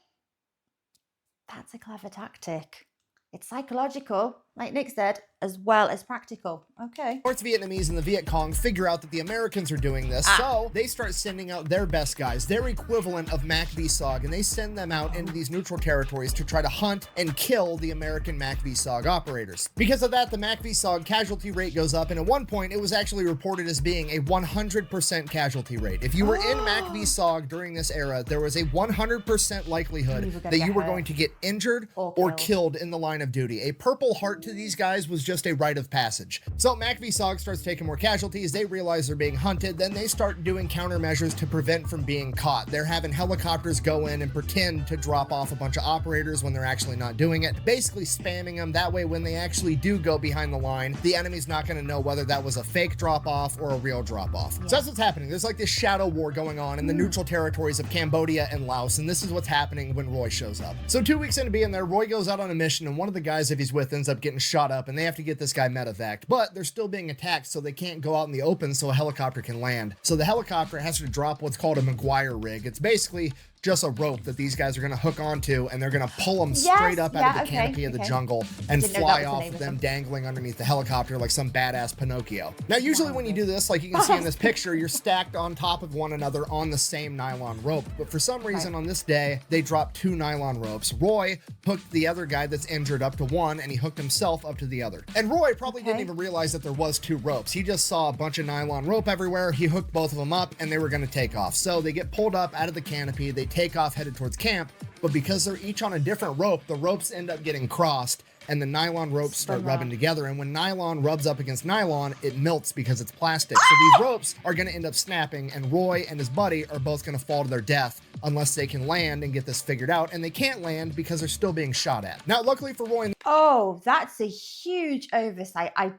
that's a clever tactic. It's psychological, like Nick said, as well as practical. Okay. North Vietnamese and the Viet Cong figure out that the Americans are doing this, so they start sending out their best guys, their equivalent of MACV-SOG, and they send them out into these neutral territories to try to hunt and kill the American MACV-SOG operators. Because of that, the MACV-SOG casualty rate goes up, and at one point, it was actually reported as being a 100% casualty rate. If you were in MACV-SOG during this era, there was a 100% likelihood that you were going to get injured or killed in the line of duty. A Purple Heart to these guys was just a rite of passage. So MACV-SOG starts taking more casualties. They realize they're being hunted. Then they start doing countermeasures to prevent from being caught. They're having helicopters go in and pretend to drop off a bunch of operators when they're actually not doing it, basically spamming them. That way, when they actually do go behind the line, the enemy's not going to know whether that was a fake drop-off or a real drop-off. So that's what's happening. There's like this shadow war going on in the neutral territories of Cambodia and Laos, and this is what's happening when Roy shows up. So 2 weeks into being there, Roy goes out on a mission, and one of the guys, if he's with, ends up getting shot up, and they have to get this guy medevaced, but they're still being attacked, so they can't go out in the open so a helicopter can land. So the helicopter has to drop what's called a McGuire rig. It's basically just a rope that these guys are going to hook onto, and they're going to pull them straight up out of the canopy of the jungle and fly off with them dangling underneath the helicopter like some badass Pinocchio. Now, usually when you do this, like you can see in this picture, you're stacked on top of one another on the same nylon rope. But for some reason on this day, they dropped 2 nylon ropes. Roy hooked the other guy that's injured up to one, and he hooked himself up to the other. And Roy probably didn't even realize that there was 2 ropes. He just saw a bunch of nylon rope everywhere. He hooked both of them up, and they were going to take off. So they get pulled up out of the canopy. They take off headed towards camp, but because they're each on a different rope, the ropes end up getting crossed and the nylon ropes start rubbing together. And when nylon rubs up against nylon, it melts because it's plastic. So these ropes are going to end up snapping, and Roy and his buddy are both going to fall to their death unless they can land and get this figured out. And they can't land because they're still being shot at. Now, luckily for Roy, oh, that's a huge oversight. I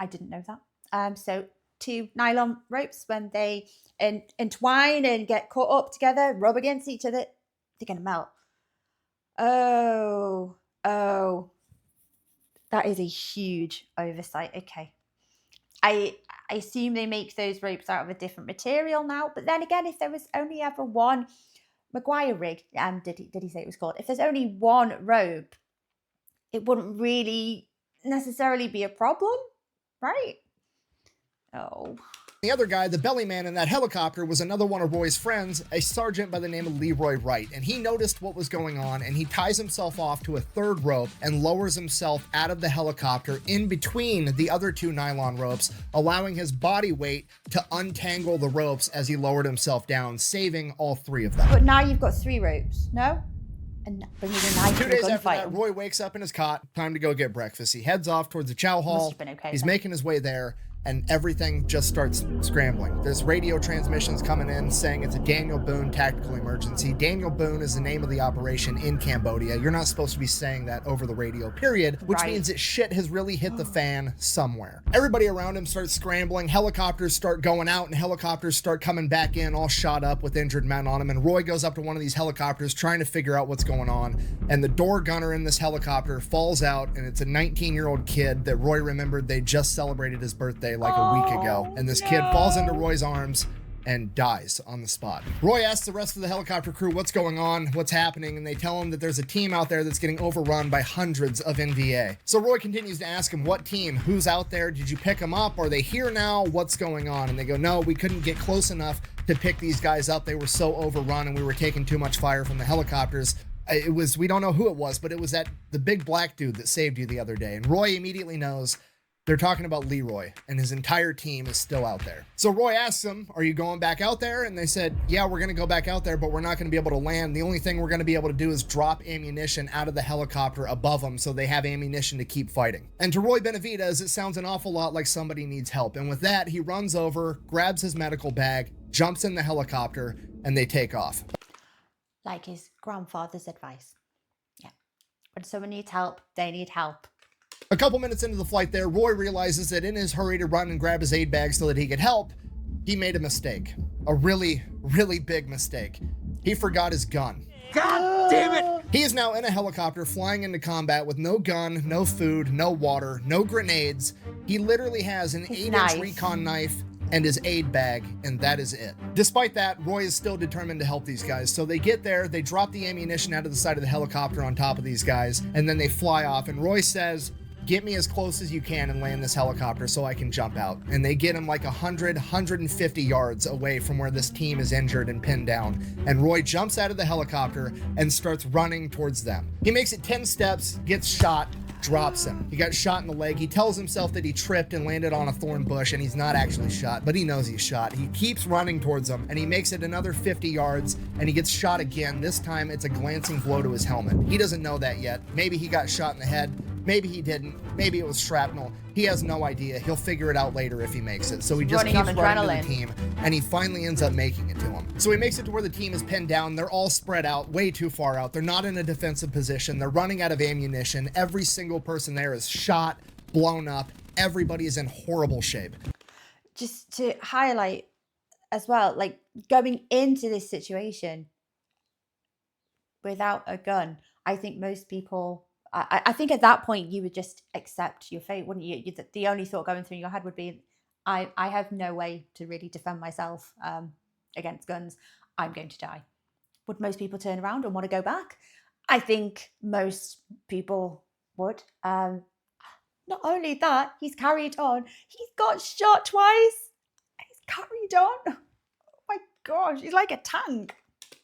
didn't know that. So 2 nylon ropes, when they entwine and get caught up together, rub against each other, they're gonna melt. Oh, that is a huge oversight. Okay, I assume they make those ropes out of a different material now. But then again, if there was only ever one McGuire rig, did he say it was called? If there's only one rope, it wouldn't really necessarily be a problem, right? Oh. the other guy, the belly man in that helicopter, was another one of Roy's friends, a sergeant by the name of Leroy Wright, and he noticed what was going on, and he ties himself off to a 3rd rope and lowers himself out of the helicopter in between the other 2 nylon ropes, allowing his body weight to untangle the ropes as he lowered himself down, saving all 3 of them. But now you've got 3 ropes, no? And bring me the knife. 2 days after that, Roy wakes up in his cot, time to go get breakfast. He heads off towards the chow hall. He's making his way there, and everything just starts scrambling. There's radio transmissions coming in saying it's a Daniel Boone tactical emergency. Daniel Boone is the name of the operation in Cambodia. You're not supposed to be saying that over the radio, period, which means that shit has really hit the fan somewhere. Everybody around him starts scrambling. Helicopters start going out, and helicopters start coming back in, all shot up with injured men on them. And Roy goes up to one of these helicopters trying to figure out what's going on. And the door gunner in this helicopter falls out, and it's a 19-year-old kid that Roy remembered they just celebrated his birthday like a week ago, and this kid falls into Roy's arms and dies on the spot. Roy asks the rest of the helicopter crew what's going on, what's happening, and they tell him that there's a team out there that's getting overrun by hundreds of NVA. So Roy continues to ask him, what team? Who's out there? Did you pick them up? Are they here now? What's going on? And they go, no, we couldn't get close enough to pick these guys up. They were so overrun and we were taking too much fire from the helicopters. It was, we don't know who it was, but it was the big black dude that saved you the other day. And Roy immediately knows they're talking about Leroy, and his entire team is still out there. So Roy asks them, are you going back out there? And they said, yeah, we're going to go back out there, but we're not going to be able to land. The only thing we're going to be able to do is drop ammunition out of the helicopter above them so they have ammunition to keep fighting. And to Roy Benavidez, it sounds an awful lot like somebody needs help. And with that, he runs over, grabs his medical bag, jumps in the helicopter, and they take off. Like his grandfather's advice. Yeah. When someone needs help, they need help. A couple minutes into the flight there, Roy realizes that in his hurry to run and grab his aid bag so that he could help, he made a mistake. A really, really big mistake. He forgot his gun. God damn it! He is now in a helicopter flying into combat with no gun, no food, no water, no grenades. He literally has an 8-inch recon knife and his aid bag, and that is it. Despite that, Roy is still determined to help these guys. So they get there, they drop the ammunition out of the side of the helicopter on top of these guys, and then they fly off. And Roy says, "Get me as close as you can and land this helicopter so I can jump out." And they get him like 150 yards away from where this team is injured and pinned down. And Roy jumps out of the helicopter and starts running towards them. He makes it 10 steps, gets shot, drops him. He got shot in the leg. He tells himself that he tripped and landed on a thorn bush and he's not actually shot, but he knows he's shot. He keeps running towards him and he makes it another 50 yards and he gets shot again. This time it's a glancing blow to his helmet. He doesn't know that yet. Maybe he got shot in the head. Maybe he didn't. Maybe it was shrapnel. He has no idea. He'll figure it out later if he makes it. So he just keeps running to the team, and he finally ends up making it to him. So he makes it to where the team is pinned down. They're all spread out, way too far out. They're not in a defensive position. They're running out of ammunition. Every single person there is shot, blown up. Everybody is in horrible shape. Just to highlight as well, like going into this situation without a gun, I think most people... I think at that point you would just accept your fate, wouldn't you? The only thought going through your head would be, I have no way to really defend myself against guns. I'm going to die. Would most people turn around and want to go back? I think most people would. Not only that, he's carried on. He's got shot twice. He's carried on. Oh my gosh, he's like a tank.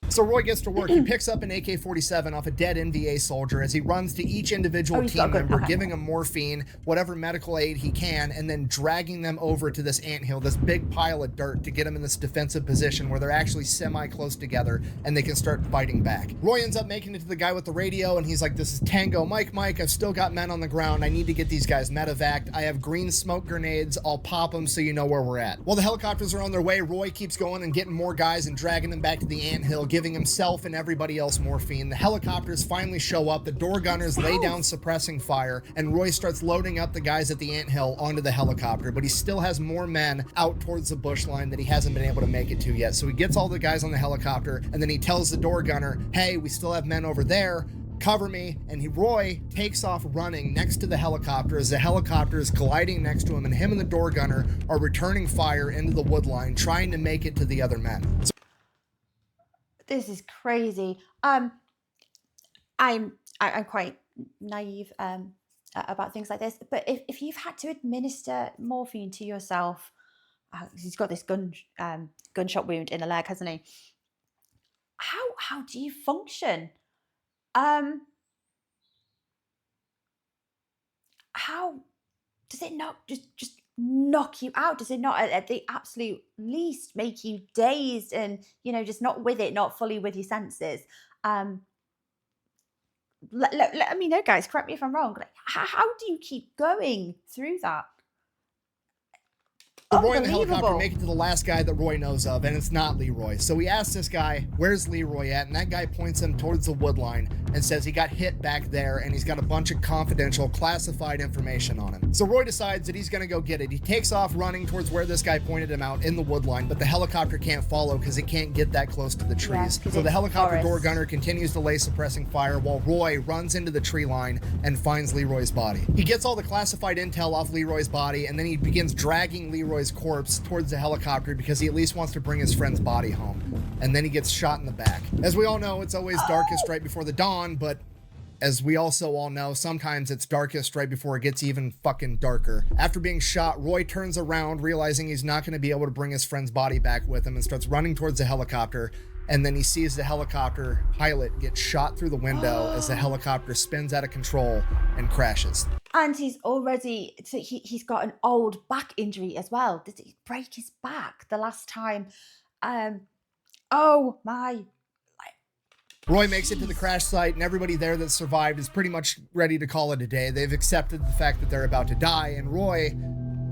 So Roy gets to work. He picks up an AK-47 off a dead NVA soldier as he runs to each individual team member, giving them morphine, whatever medical aid he can, and then dragging them over to this anthill, this big pile of dirt, to get them in this defensive position where they're actually semi-close together and they can start fighting back. Roy ends up making it to the guy with the radio, and he's like, "This is Tango. Mike, I've still got men on the ground. I need to get these guys medevaced. I have green smoke grenades. I'll pop them so you know where we're at." While the helicopters are on their way, Roy keeps going and getting more guys and dragging them back to the anthill, giving himself and everybody else morphine. The helicopters finally show up. The door gunners lay down suppressing fire, and Roy starts loading up the guys at the anthill onto the helicopter, but he still has more men out towards the bush line that he hasn't been able to make it to yet. So he gets all the guys on the helicopter, and then he tells the door gunner, "Hey, we still have men over there. Cover me." And Roy takes off running next to the helicopter as the helicopter is gliding next to him, and him and the door gunner are returning fire into the wood line, trying to make it to the other men. This is crazy. I'm quite naive about things like this, but if you've had to administer morphine to yourself, he's got this gunshot wound in the leg, hasn't he? How do you function? How does it not just knock you out? Does it not at the absolute least make you dazed and, you know, just not with it, not fully with your senses? Let me know, guys, correct me if I'm wrong. Like, how do you keep going through that? So Roy and the helicopter make it to the last guy that Roy knows of, and it's not Leroy. So he asks this guy, "Where's Leroy at?" And that guy points him towards the wood line and says he got hit back there, and he's got a bunch of confidential, classified information on him. So Roy decides that he's going to go get it. He takes off running towards where this guy pointed him out in the wood line, but the helicopter can't follow because it can't get that close to the trees. So the helicopter door gunner continues to lay suppressing fire while Roy runs into the tree line and finds Leroy's body. He gets all the classified intel off Leroy's body, and then he begins dragging Leroy's corpse towards the helicopter because he at least wants to bring his friend's body home. And then he gets shot in the back. As we all know, it's always darkest right before the dawn, but as we also all know, sometimes it's darkest right before it gets even fucking darker. After being shot, Roy turns around, realizing he's not going to be able to bring his friend's body back with him, and starts running towards the helicopter. And then he sees the helicopter pilot get shot through the window as the helicopter spins out of control and crashes. And he's got an old back injury as well. Did he break his back the last time? Oh my. Roy makes it to the crash site, and everybody there that survived is pretty much ready to call it a day. They've accepted the fact that they're about to die, and Roy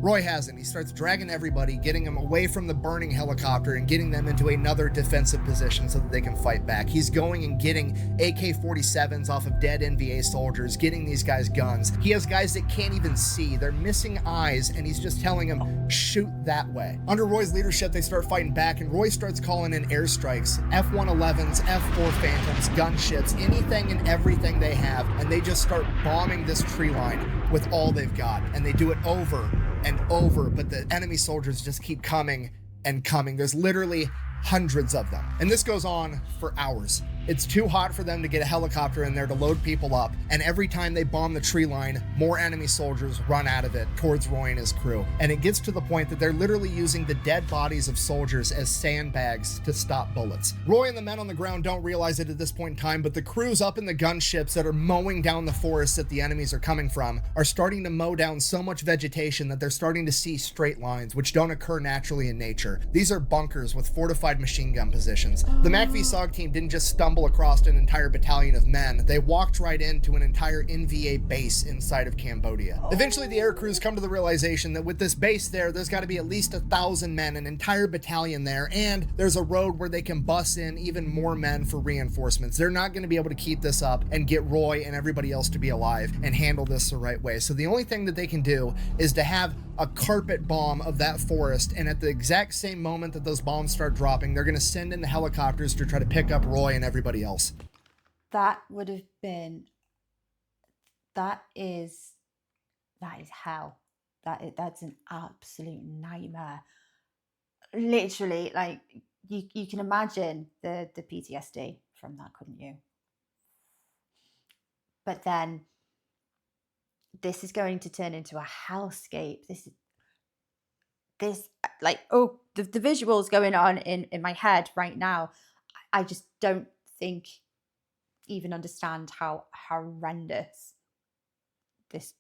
Roy hasn't. He starts dragging everybody, getting them away from the burning helicopter and getting them into another defensive position so that they can fight back. He's going and getting AK-47s off of dead NVA soldiers, getting these guys guns. He has guys that can't even see. They're missing eyes, and he's just telling them, shoot that way. Under Roy's leadership, they start fighting back, and Roy starts calling in airstrikes, F-111s, F-4 Phantoms, gunships, anything and everything they have, and they just start bombing this tree line with all they've got, and they do it over and over, but the enemy soldiers just keep coming and coming. There's literally hundreds of them, and this goes on for hours. It's too hot for them to get a helicopter in there to load people up, and every time they bomb the tree line, more enemy soldiers run out of it towards Roy and his crew. And it gets to the point that they're literally using the dead bodies of soldiers as sandbags to stop bullets. Roy and the men on the ground don't realize it at this point in time, but the crews up in the gunships that are mowing down the forest that the enemies are coming from are starting to mow down so much vegetation that they're starting to see straight lines, which don't occur naturally in nature. These are bunkers with fortified machine gun positions. The MACV SOG team didn't just stumble across an entire battalion of men. They walked right into an entire NVA base inside of Cambodia. Eventually, the air crews come to the realization that with this base there's got to be at least 1,000 men, an entire battalion there, and there's a road where they can bus in even more men for reinforcements. They're not going to be able to keep this up and get Roy and everybody else to be alive and handle this the right way. So the only thing that they can do is to have a carpet bomb of that forest, and at the exact same moment that those bombs start dropping, they're going to send in the helicopters to try to pick up Roy and everybody else. That would have been, that is hell. That's an absolute nightmare. Literally, like, you can imagine the PTSD from that, couldn't you? But then this is going to turn into a hellscape. This like, oh, the visuals going on in my head right now. I just don't think even understand how horrendous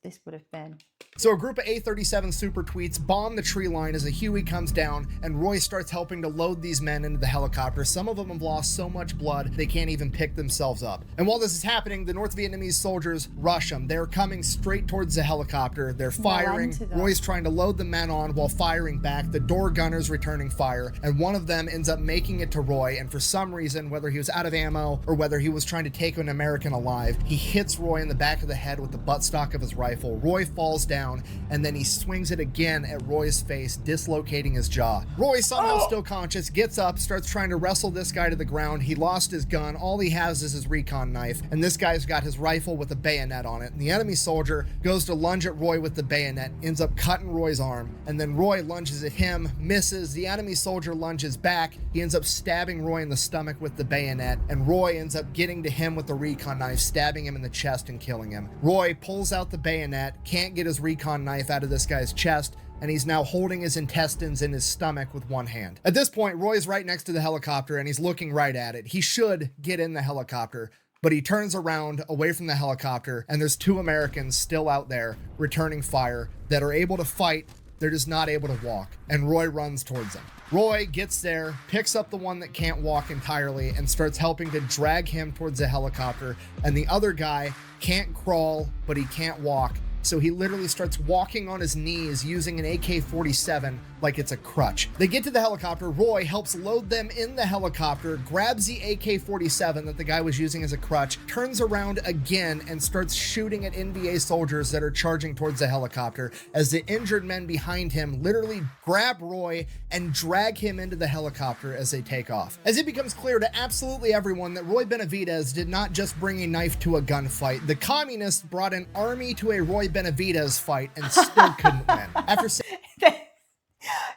this would have been. So a group of A-37 super tweets bomb the tree line as a Huey comes down, and Roy starts helping to load these men into the helicopter. Some of them have lost so much blood they can't even pick themselves up. And while this is happening, the North Vietnamese soldiers rush them. They're coming straight towards the helicopter. They're firing. Roy's trying to load the men on while firing back. The door gunner's returning fire, and one of them ends up making it to Roy, and for some reason, whether he was out of ammo or whether he was trying to take an American alive, he hits Roy in the back of the head with the buttstock of his rifle. Roy falls down, and then he swings it again at Roy's face, dislocating his jaw. Roy, somehow still conscious, gets up, starts trying to wrestle this guy to the ground. He lost his gun. All he has is his recon knife, and this guy's got his rifle with a bayonet on it. And the enemy soldier goes to lunge at Roy with the bayonet, ends up cutting Roy's arm, and then Roy lunges at him, misses. The enemy soldier lunges back. He ends up stabbing Roy in the stomach with the bayonet, and Roy ends up getting to him with the recon knife, stabbing him in the chest and killing him. Roy pulls out the bayonet, can't get his recon knife out of this guy's chest, and he's now holding his intestines in his stomach with one hand. At this point, Roy's right next to the helicopter, and he's looking right at it. He should get in the helicopter, but he turns around away from the helicopter, and there's 2 Americans still out there returning fire that are able to fight. They're just not able to walk, and Roy runs towards them. Roy gets there, picks up the one that can't walk entirely, and starts helping to drag him towards the helicopter, and the other guy can't crawl, but he can't walk. So he literally starts walking on his knees using an AK-47 like it's a crutch. They get to the helicopter. Roy helps load them in the helicopter, grabs the AK-47 that the guy was using as a crutch, turns around again and starts shooting at NVA soldiers that are charging towards the helicopter as the injured men behind him literally grab Roy and drag him into the helicopter as they take off. As it becomes clear to absolutely everyone that Roy Benavidez did not just bring a knife to a gunfight. The communists brought an army to a Roy Benavidez fight and still couldn't win. After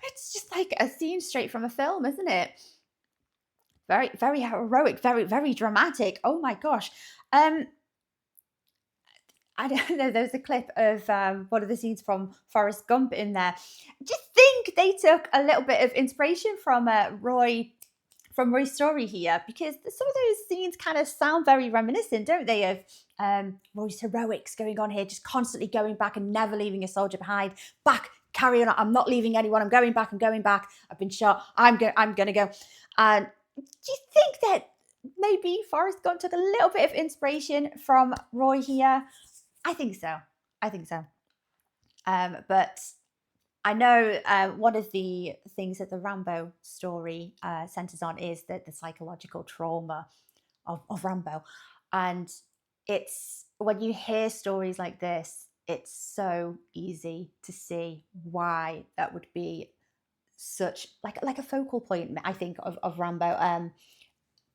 It's just like a scene straight from a film, isn't it? Very, very heroic, very, very dramatic. Oh my gosh. I don't know, there's a clip of one of the scenes from Forrest Gump in there. I just think they took a little bit of inspiration from Roy's story here, because some of those scenes kind of sound very reminiscent, don't they, of Roy's heroics going on here, just constantly going back and never leaving a soldier behind. Back, carry on, I'm not leaving anyone, I'm going back, I've been shot, I'm gonna go. And do you think that maybe Forrest Gump took a little bit of inspiration from Roy here? I think so. But I know one of the things that the Rambo story centers on is that the psychological trauma of Rambo. And it's when you hear stories like this, it's so easy to see why that would be such like a focal point, I think, of Rambo.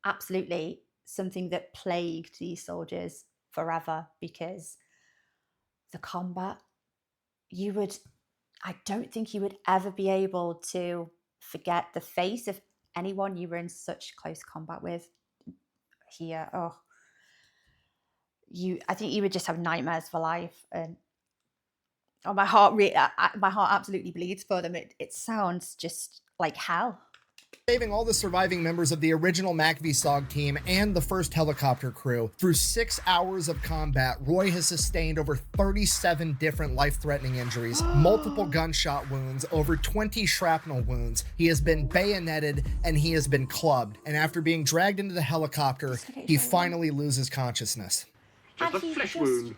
Absolutely something that plagued these soldiers forever, because the combat, I don't think you would ever be able to forget the face of anyone you were in such close combat with. Here, I think you would just have nightmares for life. And my heart absolutely bleeds for them. It sounds just like hell. Saving all the surviving members of the original MACV-SOG team and the first helicopter crew. Through 6 hours of combat, Roy has sustained over 37 different life-threatening injuries, multiple gunshot wounds, over 20 shrapnel wounds. He has been bayoneted and he has been clubbed. And after being dragged into the helicopter, he finally loses consciousness. Just a flesh wound.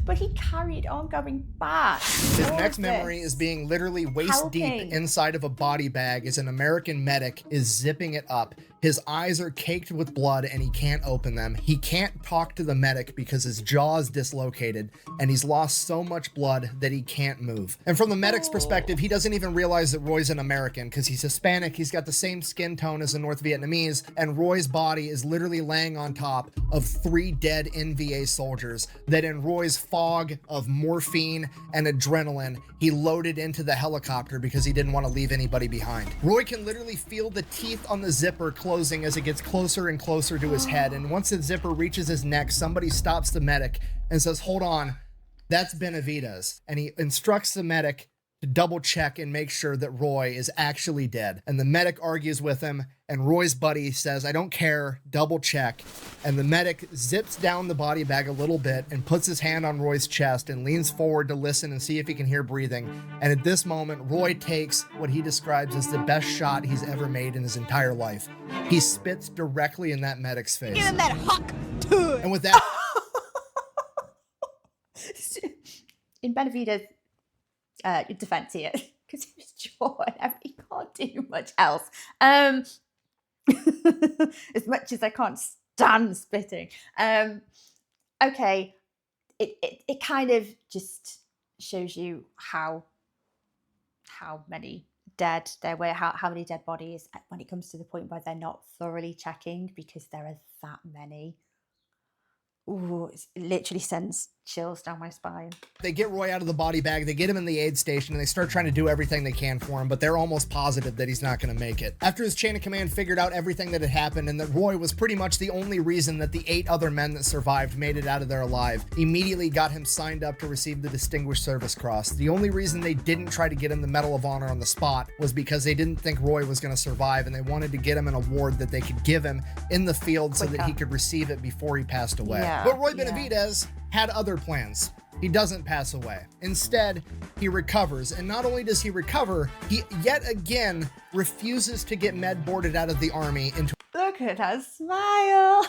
But he carried on going back. His next memory is being literally waist deep inside of a body bag as an American medic is zipping it up. His eyes are caked with blood and he can't open them. He can't talk to the medic because his jaw is dislocated and he's lost so much blood that he can't move. And from the medic's perspective, he doesn't even realize that Roy's an American because he's Hispanic, he's got the same skin tone as a North Vietnamese, and Roy's body is literally laying on top of 3 dead NVA soldiers that in Roy's fog of morphine and adrenaline, he loaded into the helicopter because he didn't want to leave anybody behind. Roy can literally feel the teeth on the zipper closing as it gets closer and closer to his head, and once the zipper reaches his neck, somebody stops the medic and says, "Hold on, that's Benavidez," and he instructs the medic to double check and make sure that Roy is actually dead. And the medic argues with him, and Roy's buddy says, "I don't care, double check." And the medic zips down the body bag a little bit and puts his hand on Roy's chest and leans forward to listen and see if he can hear breathing. And at this moment, Roy takes what he describes as the best shot he's ever made in his entire life. He spits directly in that medic's face. Give him that huck to it. And with that, in Benavidez' defense here, because he was short and he can't do much else. As much as I can't stand spitting. Okay, it kind of just shows you how many dead there were, how many dead bodies when it comes to the point where they're not thoroughly checking, because there are that many. Ooh, it literally sends chills down my spine. they get Roy out of the body bag, they get him in the aid station, and they start trying to do everything they can for him, but they're almost positive that he's not going to make it. After his chain of command figured out everything that had happened and that Roy was pretty much the only reason that the 8 other men that survived made it out of there alive, immediately got him signed up to receive the Distinguished Service Cross. The only reason they didn't try to get him the Medal of Honor on the spot was because they didn't think Roy was going to survive, and they wanted to get him an award that they could give him in the field so that he could receive it before he passed away. But Roy Benavidez had other plans. He doesn't pass away. Instead, he recovers. And not only does he recover, he yet again refuses to get med boarded out of the army into Look at that smile.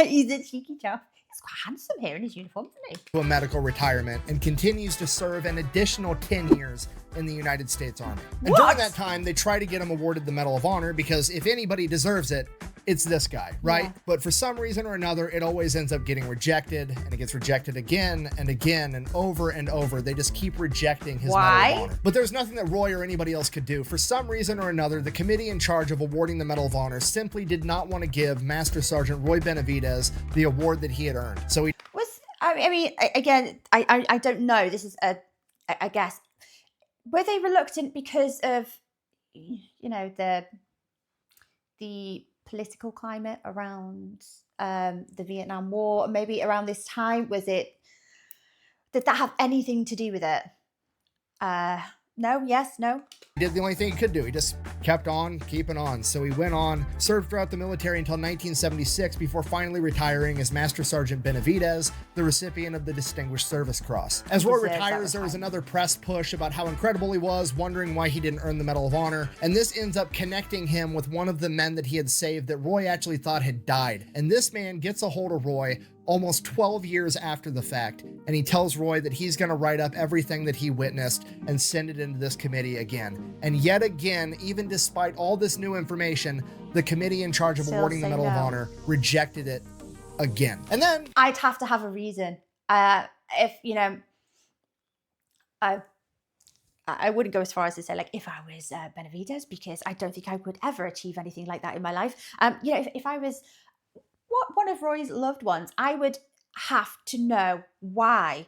He's a cheeky chap. He's quite handsome here in his uniform, isn't he? a medical retirement and continues to serve an additional 10 years in the United States Army. And during that time, they try to get him awarded the Medal of Honor because if anybody deserves it, it's this guy, right? Yeah. But for some reason or another, it always ends up getting rejected, and it gets rejected again and again and over. They just keep rejecting his Medal of Honor. But there's nothing that Roy or anybody else could do. For some reason or another, the committee in charge of awarding the Medal of Honor simply did not want to give Master Sergeant Roy Benavidez the award that he had earned. So he was, I mean, again, I don't know. This is I guess, were they reluctant because of, you know, the political climate around the Vietnam War, maybe around this time? Did that have anything to do with it? No, yes, no. He did the only thing he could do. He just kept on keeping on. So he went on, served throughout the military until 1976 before finally retiring as Master Sergeant Benavidez, the recipient of the Distinguished Service Cross. As Roy retires, there was another press push about how incredible he was, wondering why he didn't earn the Medal of Honor. And this ends up connecting him with one of the men that he had saved that Roy actually thought had died. And this man gets a hold of Roy, almost 12 years after the fact, and he tells Roy that he's going to write up everything that he witnessed and send it into this committee again. And yet again, even despite all this new information, the committee in charge of awarding the Medal of Honor rejected it again. And then I'd have to have a reason. If, you know, I wouldn't go as far as to say, like, if I was Benavidez, because I don't think I would ever achieve anything like that in my life. You know, if I was one of Roy's loved ones, I would have to know why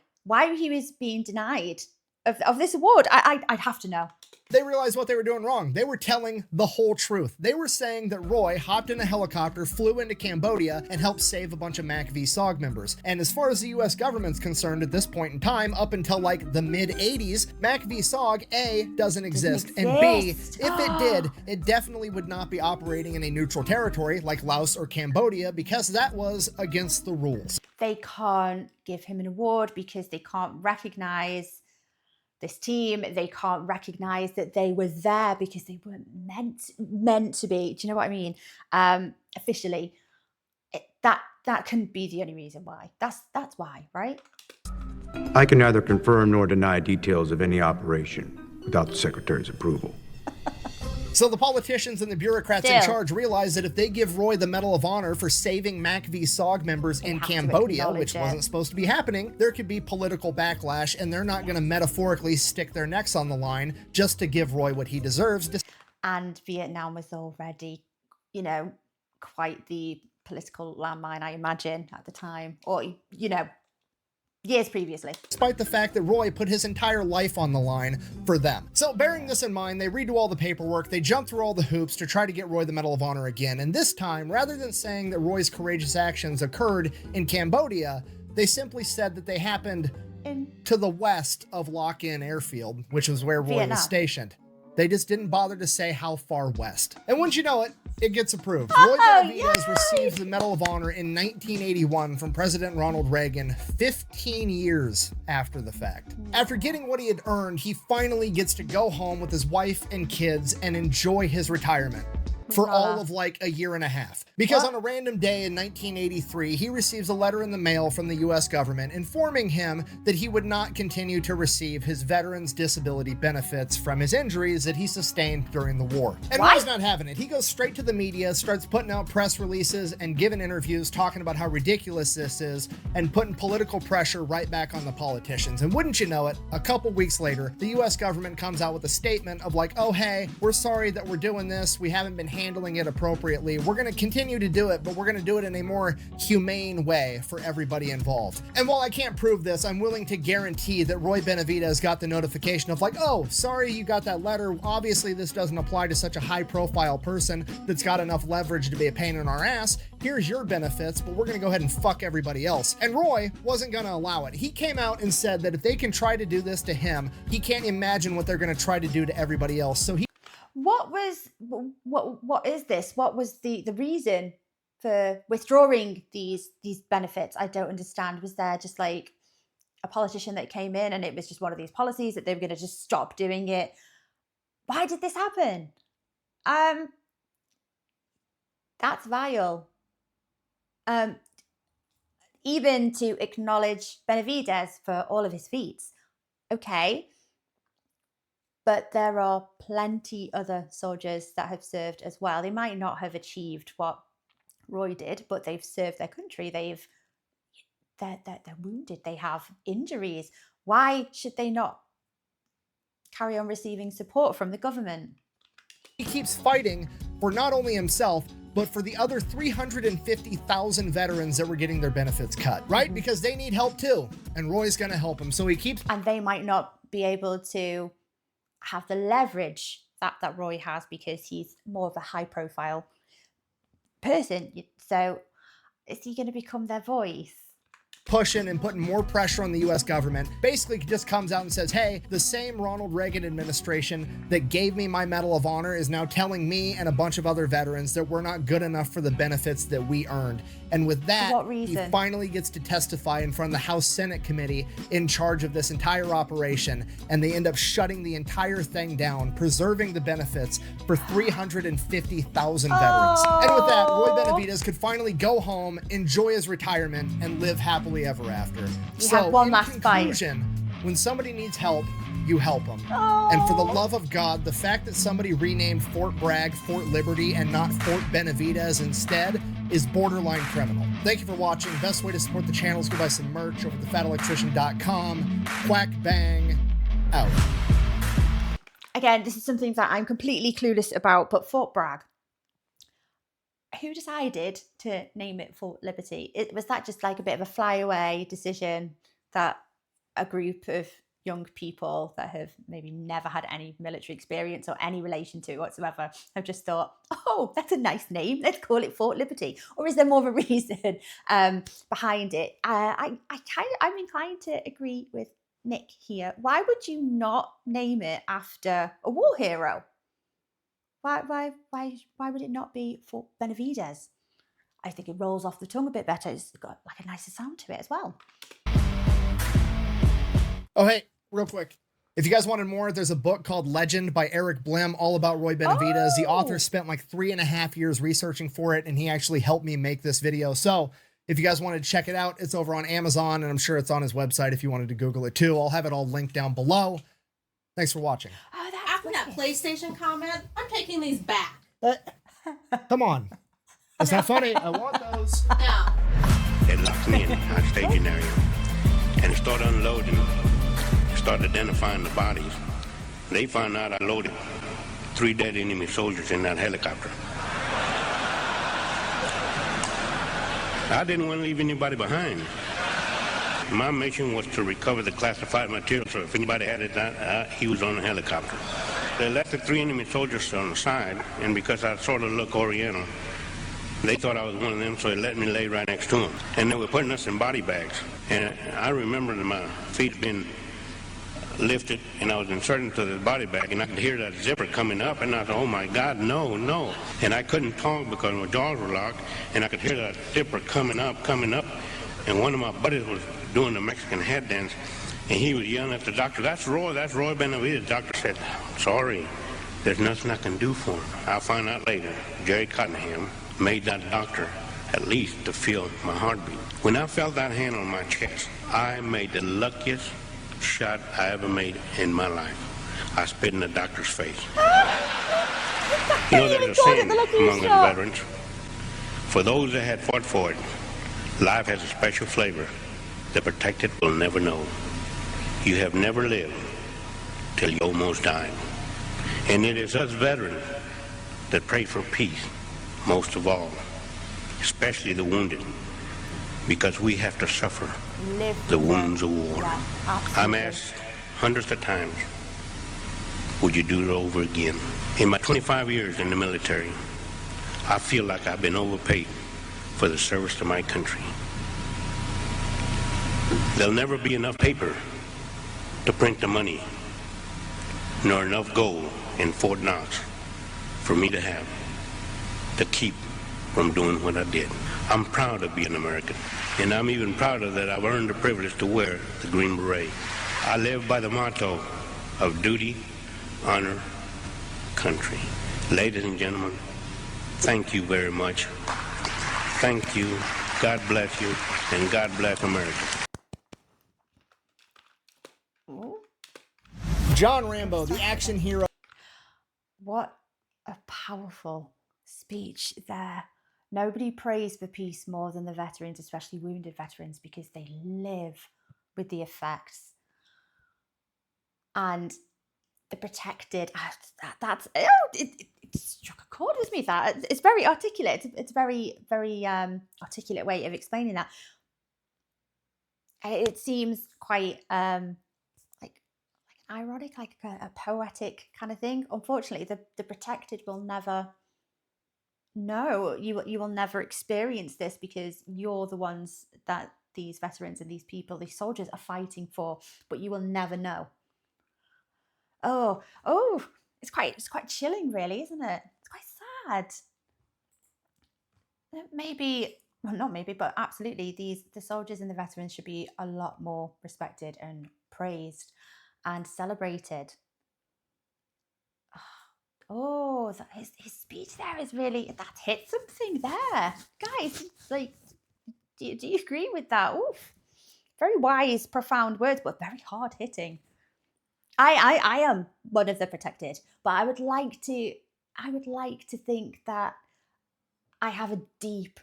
he was being denied of this award. I'd have to know. They realized what they were doing wrong. They were telling the whole truth. They were saying that Roy hopped in a helicopter, flew into Cambodia, and helped save a bunch of MACV-SOG members. And as far as the US government's concerned at this point in time, up until like the mid-80s, MACV-SOG, A, doesn't exist, and B, if it did, it definitely would not be operating in a neutral territory like Laos or Cambodia, because that was against the rules. They can't give him an award because they can't recognize this team. They can't recognize that they were there because they weren't meant to be. Do you know what I mean? Officially, that couldn't be the only reason why. That's why, right? I can neither confirm nor deny details of any operation without the Secretary's approval. So the politicians and the bureaucrats in charge realized that if they give Roy the Medal of Honor for saving MACV-SOG members in Cambodia, which wasn't supposed to be happening, there could be political backlash, and they're not going to metaphorically stick their necks on the line just to give Roy what he deserves. And Vietnam was already, you know, quite the political landmine, I imagine, at the time, or, you know, years previously. Despite the fact that Roy put his entire life on the line for them. So bearing this in mind, they redo all the paperwork, they jump through all the hoops to try to get Roy the Medal of Honor again. And this time, rather than saying that Roy's courageous actions occurred in Cambodia, they simply said that they happened to the west of Lock-In Airfield, which was where Roy was stationed. They just didn't bother to say how far west. And once you know it, it gets approved. Roy Benavidez receives the Medal of Honor in 1981 from President Ronald Reagan, 15 years after the fact. After getting what he had earned, he finally gets to go home with his wife and kids and enjoy his retirement for all of like a year and a half. Because on a random day in 1983, he receives a letter in the mail from the US government informing him that he would not continue to receive his veterans disability benefits from his injuries that he sustained during the war. And Roy's not having it. He goes straight to the media, starts putting out press releases and giving interviews talking about how ridiculous this is and putting political pressure right back on the politicians. And wouldn't you know it, a couple weeks later, the US government comes out with a statement of like, oh, hey, we're sorry that we're doing this. We haven't been handling it appropriately. We're going to continue to do it, but we're going to do it in a more humane way for everybody involved. And while I can't prove this, I'm willing to guarantee that Roy Benavidez got the notification of like, oh, sorry you got that letter. Obviously, this doesn't apply to such a high-profile person that's got enough leverage to be a pain in our ass. Here's your benefits, but we're going to go ahead and fuck everybody else. And Roy wasn't going to allow it. He came out and said that if they can try to do this to him, he can't imagine what they're going to try to do to everybody else. So he what is this? What was the reason for withdrawing these benefits? I don't understand. Was there just like a politician that came in and it was just one of these policies that they were going to just stop doing it? Why did this happen? That's vile. Even to acknowledge Benavidez for all of his feats. Okay. But there are plenty other soldiers that have served as well. They might not have achieved what Roy did, but they've served their country. They're wounded. They have injuries. Why should they not carry on receiving support from the government? He keeps fighting for not only himself, but for the other 350,000 veterans that were getting their benefits cut, right? Because they need help too. And Roy's going to help them. So he keeps... And they might not be able to have the leverage that Roy has because he's more of a high profile person. So is he going to become their voice? pushing and putting more pressure on the US government, basically just comes out and says, hey, the same Ronald Reagan administration that gave me my Medal of Honor is now telling me and a bunch of other veterans that we're not good enough for the benefits that we earned. And with that, For what he reason? finally gets to testify in front of the House Senate committee in charge of this entire operation, and they end up shutting the entire thing down, preserving the benefits for 350,000 veterans. And with that, Roy Benavidez could finally go home, enjoy his retirement, and live happily ever after. had one in last bite. conclusion, when somebody needs help, you help them. And for the love of God, the fact that somebody renamed Fort Bragg Fort Liberty and not Fort Benavidez instead is borderline criminal. Thank you for watching. Best way to support the channel is go buy some merch over at thefatelectrician.com. Quack bang out. Again, this is something that I'm completely clueless about, but Fort Bragg. Who decided to name it Fort Liberty? Was that just like a bit of a flyaway decision that a group of young people that have maybe never had any military experience or any relation to it whatsoever have just thought, oh, that's a nice name, let's call it Fort Liberty? Or is there more of a reason behind it? I'm inclined to agree with Nick here. Why would you not name it after a war hero? Why would it not be Fort Benavidez? I think it rolls off the tongue a bit better. It's got like a nicer sound to it as well. Oh, hey, real quick. If you guys wanted more, there's a book called Legend by Eric Blim, all about Roy Benavidez. The author spent like 3.5 years researching for it, and he actually helped me make this video. So if you guys wanted to check it out, it's over on Amazon, and I'm sure it's on his website if you wanted to Google it too. I'll have it all linked down below. Thanks for watching. Oh, that's After that PlayStation comment, I'm taking these back. Come on. That's not funny. I want those. No. They locked me in our staging area and started unloading, started identifying the bodies. They found out I loaded 3 dead enemy soldiers in that helicopter. I didn't want to leave anybody behind. My mission was to recover the classified material, so if anybody had it, he was on the helicopter. They left the 3 enemy soldiers on the side, and because I sort of look Oriental, they thought I was one of them, so they let me lay right next to them. And they were putting us in body bags. And I remember that my feet being lifted, and I was inserted into the body bag, and I could hear that zipper coming up, and I thought, oh my God, no, no. And I couldn't talk because my jaws were locked, and I could hear that zipper coming up, and one of my buddies was doing the Mexican head dance, and he was yelling at the doctor, that's Roy Benavidez. The doctor said, sorry, there's nothing I can do for him. I'll find out later. Jerry Cottenham made that doctor at least to feel my heartbeat. When I felt that hand on my chest, I made the luckiest shot I ever made in my life. I spit in the doctor's face. You know, there's a saying among the veterans, for those that had fought for it, life has a special flavor. The protected will never know. You have never lived till you almost died. And it is us veterans that pray for peace most of all, especially the wounded, because we have to suffer the wounds of war. I'm asked hundreds of times, would you do it over again? In my 25 years in the military, I feel like I've been overpaid for the service to my country. There'll never be enough paper to print the money, nor enough gold in Fort Knox for me to have to keep from doing what I did. I'm proud to be an American, and I'm even prouder that I've earned the privilege to wear the Green Beret. I live by the motto of duty, honor, country. Ladies and gentlemen, thank you very much. Thank you. God bless you, and God bless America. John Rambo, the action hero. What a powerful speech there. Nobody prays for peace more than the veterans, especially wounded veterans, because they live with the effects. And the protected, it struck a chord with me. That it's very articulate. It's a very, very articulate way of explaining that. It seems quite like ironic, like a poetic kind of thing. Unfortunately, the protected will never know. You will never experience this because you're the ones that these veterans and these people, these soldiers are fighting for, but you will never know. Oh, it's quite chilling, really, isn't it? It's quite sad. Maybe, well, not maybe, but absolutely, the soldiers and the veterans should be a lot more respected and praised and celebrated. Oh, his speech there is really, that hit something there. Guys, like, do you agree with that? Oof. Very wise, profound words, but very hard hitting. I am one of the protected, but I would like to think that I have a deep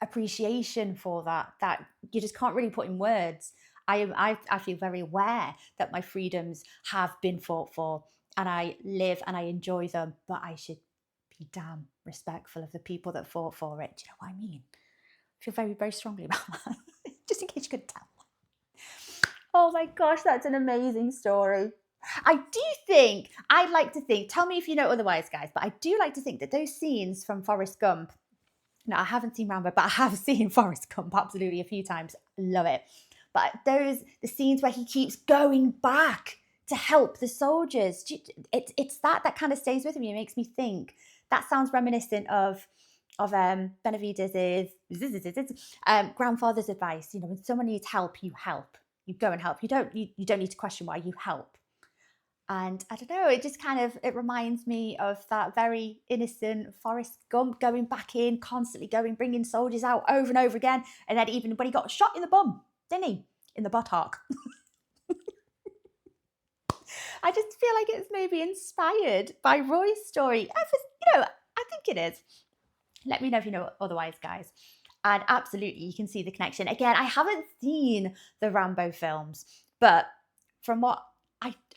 appreciation for that you just can't really put in words. I feel very aware that my freedoms have been fought for, and I live and I enjoy them, but I should be damn respectful of the people that fought for it. Do you know what I mean? I feel very, very strongly about that. Just in case you couldn't tell. Oh my gosh, that's an amazing story. I'd like to think, tell me if you know otherwise, guys, but I do like to think that those scenes from Forrest Gump, no, I haven't seen Rambo, but I have seen Forrest Gump absolutely a few times. Love it. But the scenes where he keeps going back to help the soldiers, it's that kind of stays with me. It makes me think. That sounds reminiscent of Benavidez's grandfather's advice. You know, when someone needs help, you help. You go and help. You don't need to question why, you help. And I don't know, it just it reminds me of that very innocent Forrest Gump going back in, constantly going, bringing soldiers out over and over again. And then even when he got shot in the bum, didn't he? In the buttock. I just feel like it's maybe inspired by Roy's story. I think it is. Let me know if you know otherwise, guys. And absolutely, you can see the connection. Again, I haven't seen the Rambo films, but from what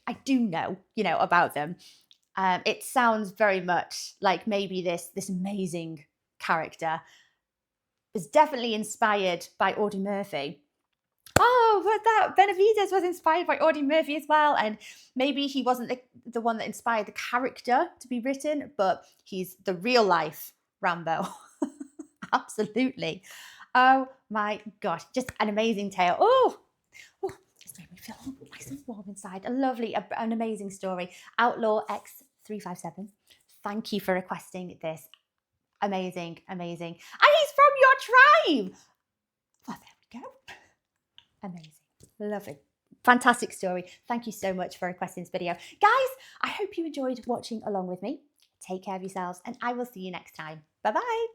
I do know, about them, it sounds very much like maybe this amazing character was definitely inspired by Audie Murphy. Oh, but that Benavidez was inspired by Audie Murphy as well. And maybe he wasn't the one that inspired the character to be written, but he's the real life Rambo. Absolutely. Oh my gosh, just an amazing tale. Oh, just made me feel nice and warm inside. A lovely, an amazing story. Outlaw X357, thank you for requesting this. Amazing, amazing. And he's from your tribe. Well, there we go. Amazing. Lovely. Fantastic story. Thank you so much for requesting this video. Guys, I hope you enjoyed watching along with me. Take care of yourselves, and I will see you next time. Bye-bye.